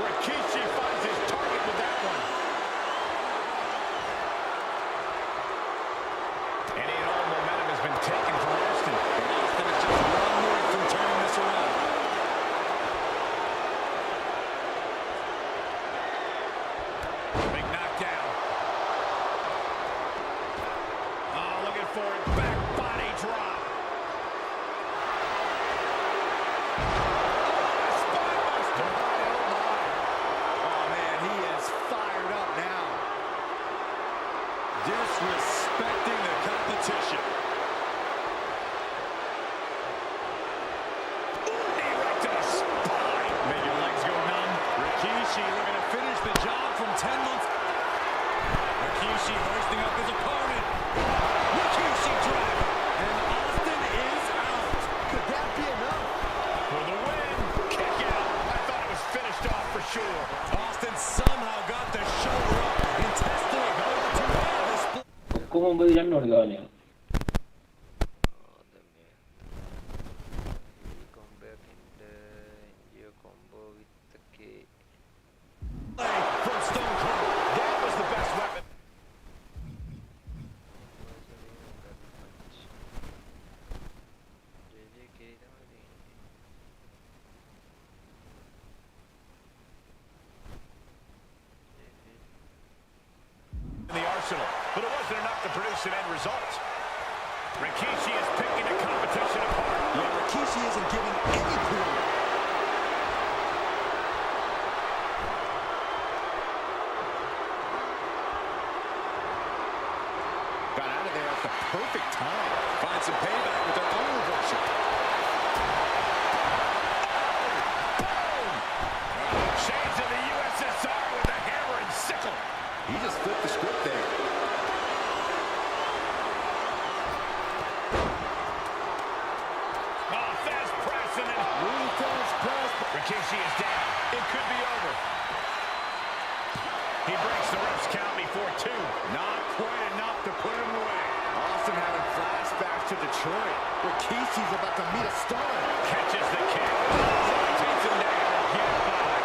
Rikishi finds his target with that one. Any and all momentum has been taken from Austin. Austin is just one more from turning this around. Big knockdown. Oh, looking for it. Back body drop. Disrespecting the competition. Knee right to the spine. Make your legs go numb. Rikishi looking to finish the job from 10 months. Rikishi hoisting up his opponent. Rikishi driver. And Austin is out. Could that be enough? For the win. Kick out. I thought it was finished off for sure. Austin somehow got the shoulder up and tested it over to this. Come on, buddy, non organico. From Stone Cold. That was the best weapon. In the arsenal, but it wasn't enough to produce an end result. Rikishi is picking the competition apart. Yeah, Rikishi isn't giving any clue. Got out of there at the perfect time. Find some payback with their own reversal. Shades of the USSR with a hammer and sickle. He just flipped the script there. Oh, fast press and then Really fast press. Rikishi is down. It could be over. He breaks the ref's count before two. Not quite enough to put him away. Austin having flashbacks to Detroit. Rikishi's about to meet a star. Catches the kick. Takes him down. Get by.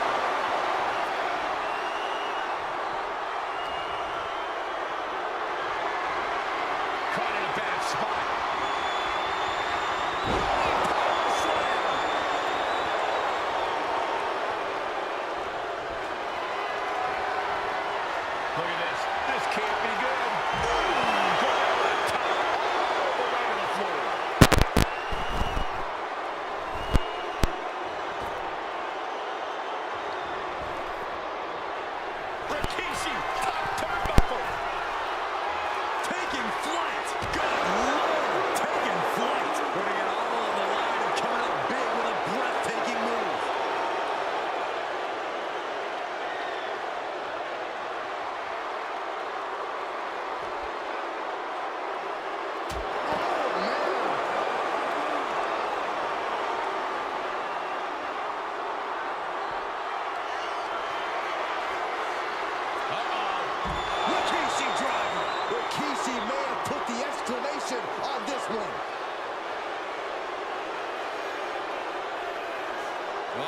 Oh,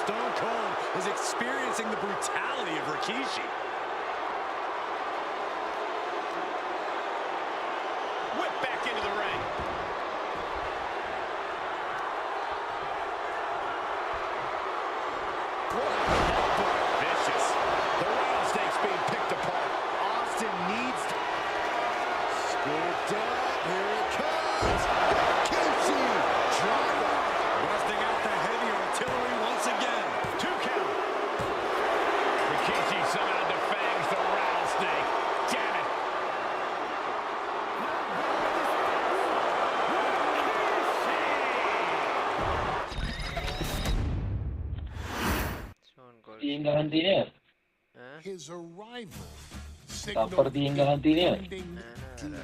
Stone Cold is experiencing the brutality of Rikishi. Whip back into the ring. Vicious. The rattlesnake's being picked apart. Austin needs to... Scooped up. Here it comes. Rikishi. Driver. Busting out the heavy artillery once again. 2 count. Rikishi somehow defangs the rattlesnake. Damn it. Stone Cold. තියෙන ගහන් තියෙන His arrival තප්පර signaled තියෙන ගහන් තියෙන impending doom.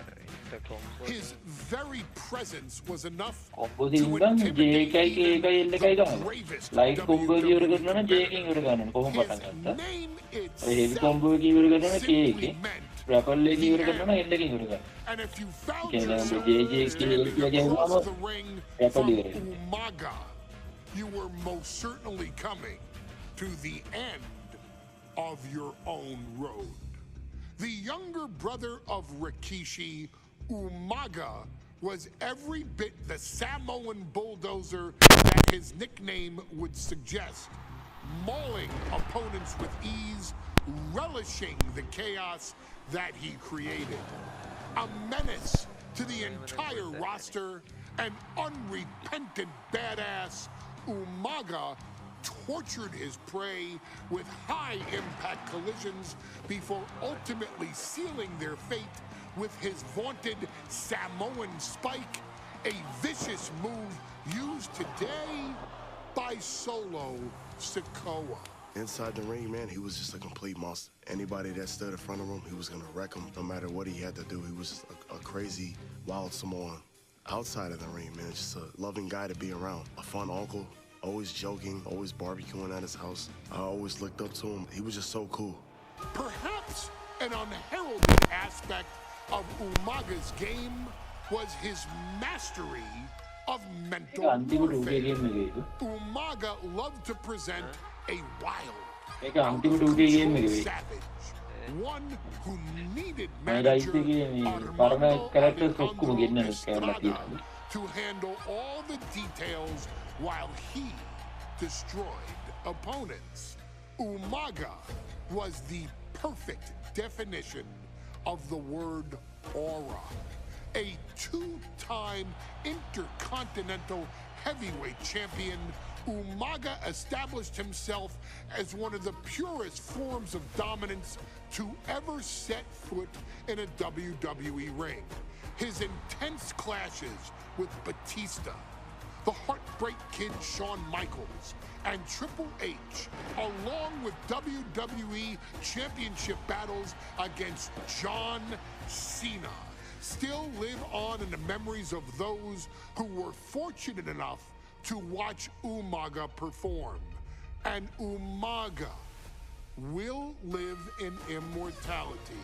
Combo. His very presence was enough කොම්බෝ to තියෙන නම් J intimidate එකයි K එකයි L එකයි ගහනවා bravest ලයිට් කොම්බෝ එක ඉවර WWE. කරනවා නම් J එකෙන් ඉවර ගන්නවා කොහොම His පටන් ගත්තා name ඔය හෙවි itself කොම්බෝ එක ඉවර කරනවා නම් K simply එකේ meant රැපල් එක the ඉවර කරනවා නම් end. L එකෙන් ඉවර ගන්නවා And if you found Okay, now yourself the JJ standing again, across the ring Rap from Leader. Umaga, you were most certainly coming to the end of your own road. The younger brother of Rikishi, Umaga, was every bit the Samoan bulldozer that his nickname would suggest, mauling opponents with ease, relishing the chaos that he created. A menace to the entire roster, an unrepentant badass, Umaga tortured his prey with high-impact collisions before ultimately sealing their fate with his vaunted Samoan spike, a vicious move used today by Solo Sikoa. Inside the ring, man, he was just a complete monster. Anybody that stood in front of him, he was gonna wreck him no matter what he had to do. He was just a crazy, wild Samoan. Outside of the ring, man, just a loving guy to be around. A fun uncle, always joking, always barbecuing at his house. I always looked up to him. He was just so cool. Perhaps an unheralded aspect of Umaga's game was his mastery of mental අන්තිමට උගේ warfare. Game එකේ Umaga loved to present a wild, ඒක අන්තිමට උගේ game එකේ savage, one who needed මම manager rice එකේ මේ පරණ Armando කැරක්ටර්ස් ඔක්කොම Alejandro ගෙන්නන කැමලා Estrada තියෙනවා to handle all the details while he destroyed opponents. Umaga was the perfect definition of the word aura. A two-time intercontinental heavyweight champion, Umaga established himself as one of the purest forms of dominance to ever set foot in a WWE ring. His intense clashes with Batista, the Heartbreak Kid Shawn Michaels, and Triple H, along with WWE Championship battles against John Cena, still live on in the memories of those who were fortunate enough to watch Umaga perform. And Umaga will live in immortality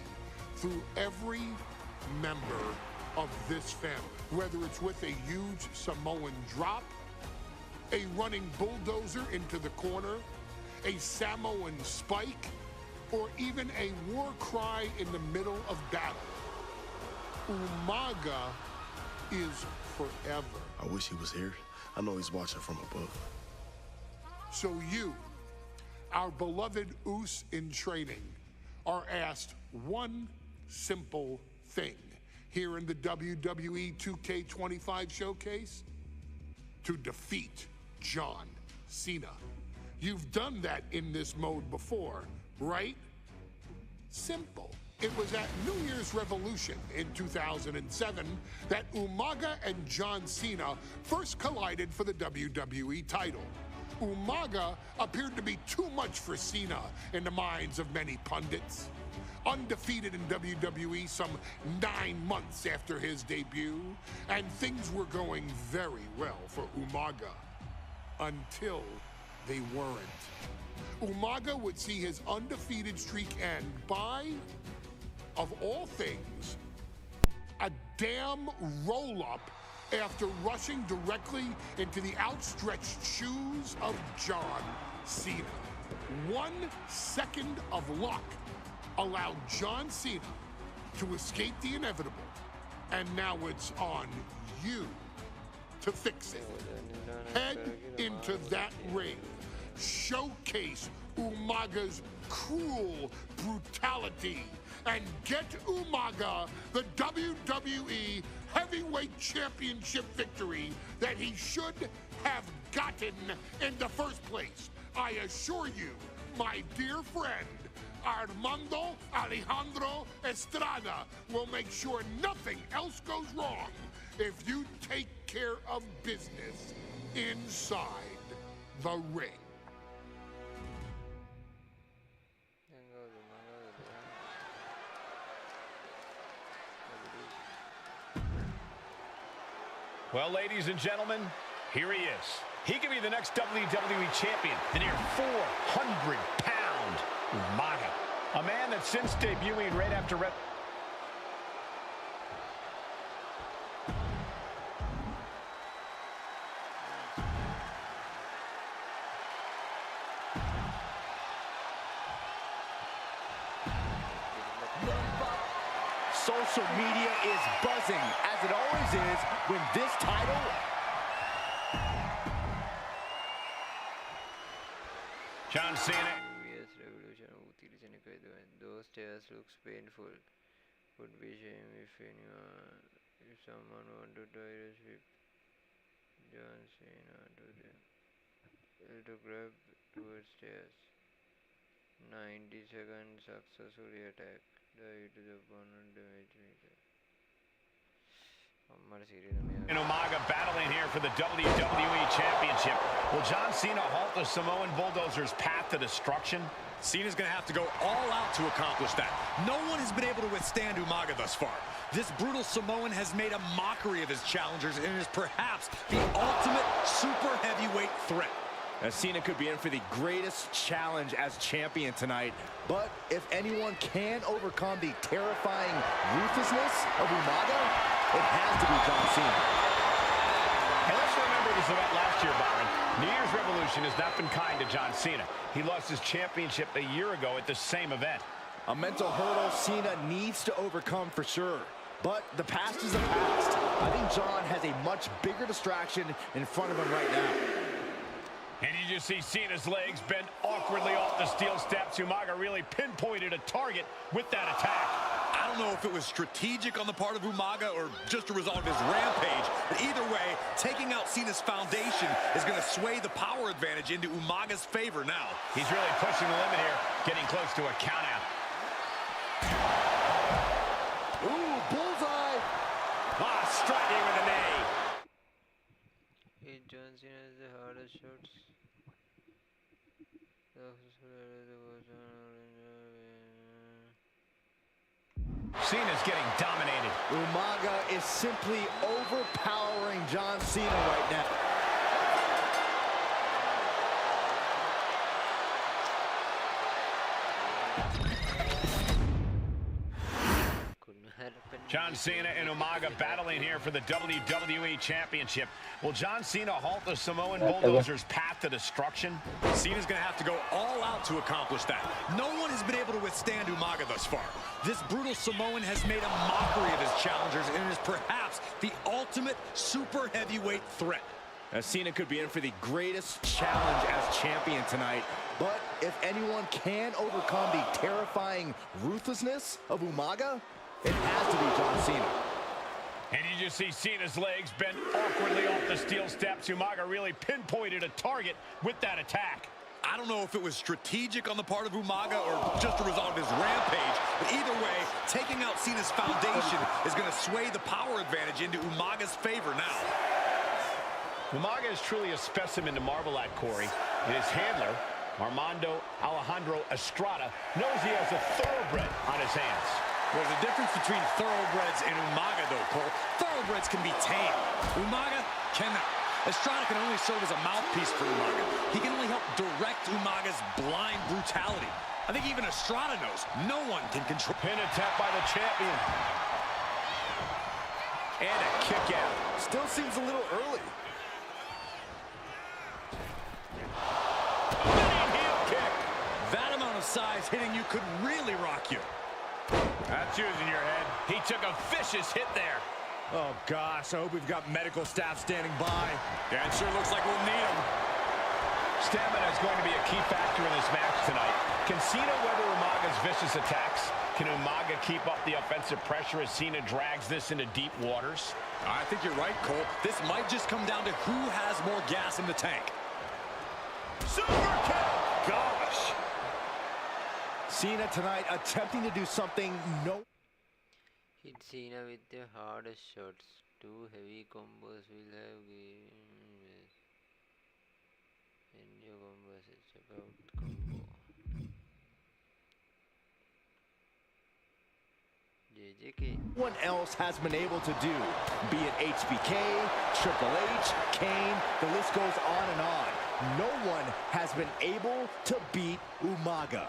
through every member of this family, whether it's with a huge Samoan drop, a running bulldozer into the corner, a Samoan spike, or even a war cry in the middle of battle. Umaga is forever. I wish he was here. I know he's watching from above. So you, our beloved Us in training, are asked one simple thing here in the WWE 2K25 showcase: to defeat John Cena. You've done that in this mode before, right? Simple. It was at New Year's Revolution in 2007 that Umaga and John Cena first collided for the WWE title. Umaga appeared to be too much for Cena in the minds of many pundits. Undefeated in WWE some 9 months after his debut, and things were going very well for Umaga. Until they weren't. Umaga would see his undefeated streak end by, of all things, a damn roll-up after rushing directly into the outstretched shoes of John Cena. 1 second of luck allowed John Cena to escape the inevitable, and now it's on you to fix it. Head into that ring. Showcase Umaga's cruel brutality and get Umaga the WWE Heavyweight Championship victory that he should have gotten in the first place. I assure you, my dear friend, Armando Alejandro Estrada will make sure nothing else goes wrong if you take care of business inside the ring. Well, ladies and gentlemen, here he is. He could be the next WWE champion, the near 400-pound Umaga. A man that since debuting right after Social media is buzzing, as it always is when this title... John Cena. Revolution those stairs looks painful. Would be shame if someone want to die with John Cena to grab towards stairs. 90 seconds successfully attack. Die to the opponent damage meter. And Umaga battling here for the WWE Championship. Will John Cena halt the Samoan Bulldozer's path to destruction? Cena's going to have to go all out to accomplish that. No one has been able to withstand Umaga thus far. This brutal Samoan has made a mockery of his challengers and is perhaps the ultimate super heavyweight threat. Now, Cena could be in for the greatest challenge as champion tonight, but if anyone can overcome the terrifying ruthlessness of Umaga, it has to be John Cena. And let's remember this event last year, Byron. New Year's Revolution has not been kind to John Cena. He lost his championship a year ago at the same event. A mental hurdle Cena needs to overcome for sure. But the past is the past. I think John has a much bigger distraction in front of him right now. And you just see Cena's legs bend awkwardly off the steel steps. Umaga really pinpointed a target with that attack. I don't know if it was strategic on the part of Umaga or just a result of his rampage, but either way, taking out Cena's foundation is going to sway the power advantage into Umaga's favor now. He's really pushing the limit here, getting close to a countout. Ooh, bullseye! Striking with a knee. John Cena is the hardest shots. Cena's getting dominated. Umaga is simply overpowering John Cena right now. John Cena and Umaga battling here for the WWE Championship. Will John Cena halt the Samoan Bulldozer's path to destruction? Cena's going to have to go all out to accomplish that. No one has been able to withstand Umaga thus far. This brutal Samoan has made a mockery of his challengers and is perhaps the ultimate super heavyweight threat. Now, Cena could be in for the greatest challenge as champion tonight, but if anyone can overcome the terrifying ruthlessness of Umaga, it has to be John Cena. And you just see Cena's legs bend awkwardly off the steel steps. Umaga really pinpointed a target with that attack. I don't know if it was strategic on the part of Umaga or just a result of his rampage, but either way, taking out Cena's foundation is going to sway the power advantage into Umaga's favor now. Umaga is truly a specimen to marvel at, Corey. And his handler, Armando Alejandro Estrada, knows he has a thoroughbred on his hands. There's a difference between thoroughbreds and Umaga, though, Cole. Thoroughbreds can be tamed. Umaga cannot. Estrada can only serve as a mouthpiece for Umaga. He can only help direct Umaga's blind brutality. I think even Estrada knows no one can control. Pin attempt by the champion. And a kick out. Still seems a little early. Spinning heel kick. That amount of size hitting you could really rock you. That's using your head. He took a vicious hit there. Oh, gosh, I hope we've got medical staff standing by. Yeah, it sure looks like we'll need them. Stamina is going to be a key factor in this match tonight. Can Cena weather Umaga's vicious attacks? Can Umaga keep up the offensive pressure as Cena drags this into deep waters? I think you're right, Cole. This might just come down to who has more gas in the tank. Super kick! Gosh! Cena tonight attempting to do something no... Hit Cena with the hardest shots. 2 heavy combos will have given. End your combos, it's about combo. JJK. No one else has been able to do, be it HBK, Triple H, Kane, the list goes on and on. No one has been able to beat Umaga.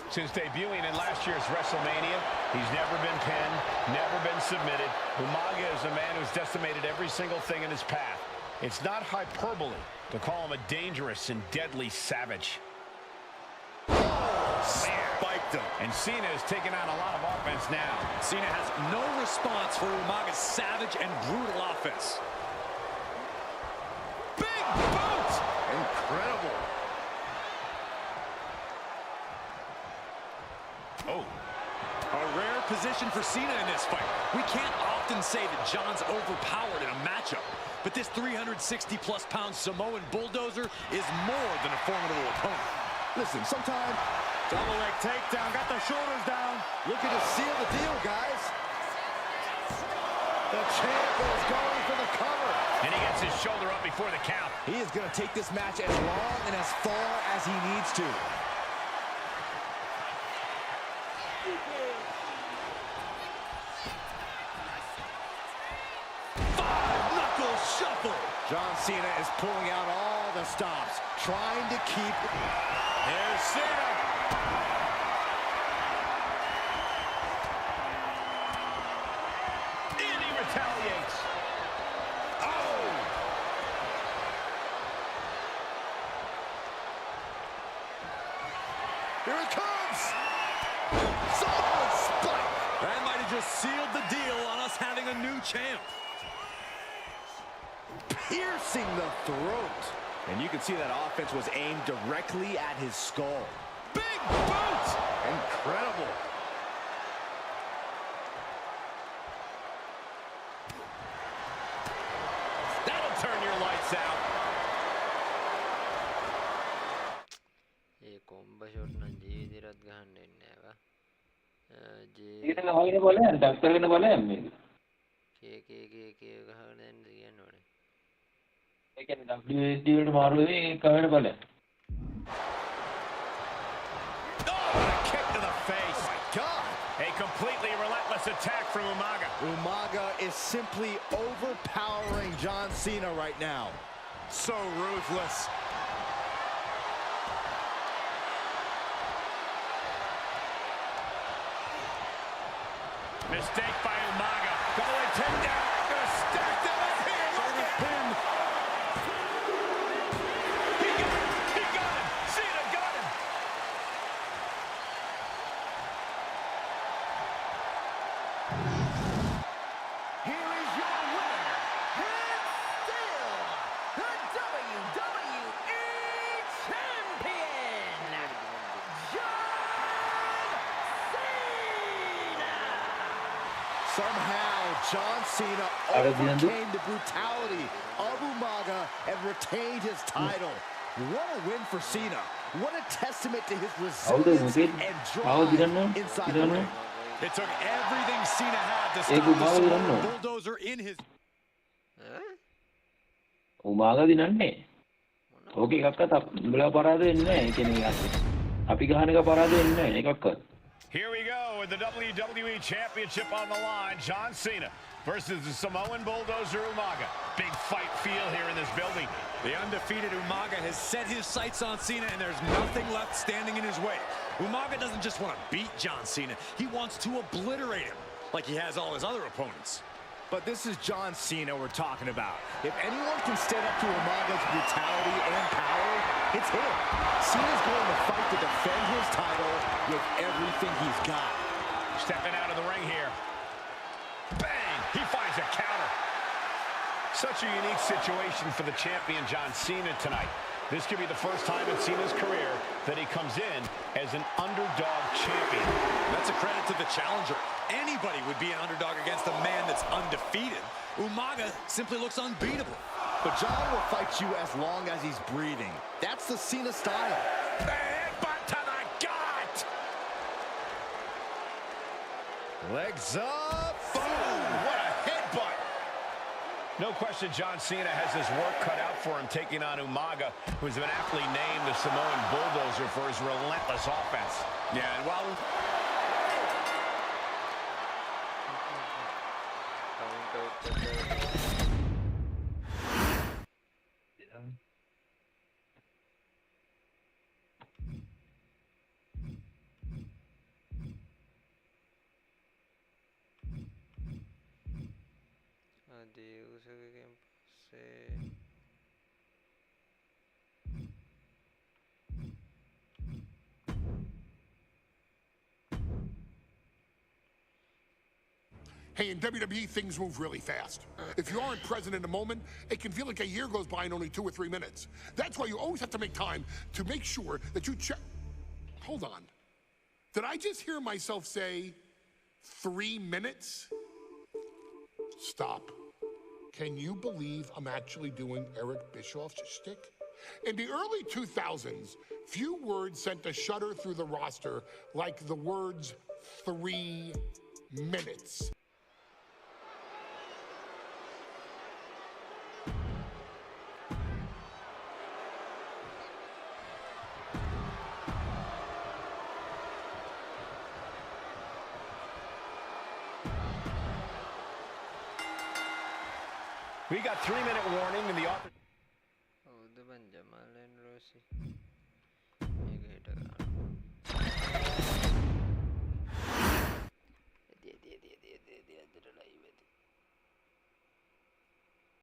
Since debuting in last year's WrestleMania, he's never been pinned, never been submitted. Umaga is a man who's decimated every single thing in his path. It's not hyperbole to call him a dangerous and deadly savage. Spiked him. And Cena is taking on a lot of offense now. Cena has no response for Umaga's savage and brutal offense. Big boot! Incredible. Oh. A rare position for Cena in this fight. We can't often say that John's overpowered in a matchup, but this 360-plus pound Samoan bulldozer is more than a formidable opponent. Listen, sometimes... Double leg takedown, got the shoulders down. Looking to seal the deal, guys. The champ is going for the cover. And he gets his shoulder up before the count. He is going to take this match as long and as far as he needs to. Five-knuckle shuffle. John Cena is pulling out all the stops, trying to keep... There's Cena. And he retaliates. Oh! Here it comes! Solid spike! That might have just sealed the deal on us having a new champ. Piercing the throat. And you can see that offense was aimed directly at his skull. Big boot! Incredible. That'll turn your lights out. ඒ කොම්බ shot නම් ජීවිතේවත් ගහන්න වෙන්නේ නැහැ වා. ඊට ගහගෙන බලයන් ටක් කරගෙන බලයන් මේක. කේ ගහගෙන යන්න කියන්න ඕනේ. ඒ කියන්නේ WSD වලට මාරු වෙන්නේ කවයට බලයන්. Kick to the face. Oh my God. A completely relentless attack from Umaga. Umaga is simply overpowering John Cena right now. So ruthless. Mistake by Umaga. Double leg takedown. Gonna stack them up here. Look at him. He got him. He got him. Cena got him. Here is your winner, and still the WWE Champion, John Cena! Somehow, John Cena overcame the brutality of Umaga and retained his title. What a win for Cena. What a testament to his resilience and drive inside the ring. It took everything Cena had to ඒක stop the උමාගා Samoan දිනන්න. bulldozer in his... උමාගා දිනන්නේ. ඕක එකක්වත් උඹලා පරාද වෙන්නේ නැහැ. ඒ කියන්නේ අපි ගහන එක පරාද වෙන්නේ නැහැ එකක්වත්. Here we go with the WWE Championship on the line. John Cena versus the Samoan bulldozer Umaga. Big fight feel here in this building. The undefeated Umaga has set his sights on Cena, and there's nothing left standing in his way. Umaga doesn't just want to beat John Cena. He wants to obliterate him, like he has all his other opponents. But this is John Cena we're talking about. If anyone can stand up to Umaga's brutality and power, it's him. Cena's going to fight to defend his title with everything he's got. Stepping out of the ring here. Bang! He finds a counter. Such a unique situation for the champion John Cena tonight. This could be the first time in Cena's career that he comes in as an underdog champion. That's a credit to the challenger. Anybody would be an underdog against a man that's undefeated. Umaga simply looks unbeatable. But John will fight you as long as he's breathing. That's the Cena style. The headbutt to the gut! Legs up. Boom! What a headbutt! No question John Cena has his work cut out for him taking on Umaga, who's been aptly named the Samoan Bulldozer for his relentless offense. Yeah, and while... Adeus, alguém pode. Hey, in WWE, things move really fast. If you aren't present in the moment, it can feel like a year goes by in only 2 or 3 minutes. That's why you always have to make time to make sure that you check. Hold on. Did I just hear myself say 3 minutes? Stop. Can you believe I'm actually doing Eric Bischoff's shtick? In the early 2000s, few words sent a shudder through the roster like the words 3 minutes. We got 3-minute warning in the office. Oh, the Benjamin Rossi.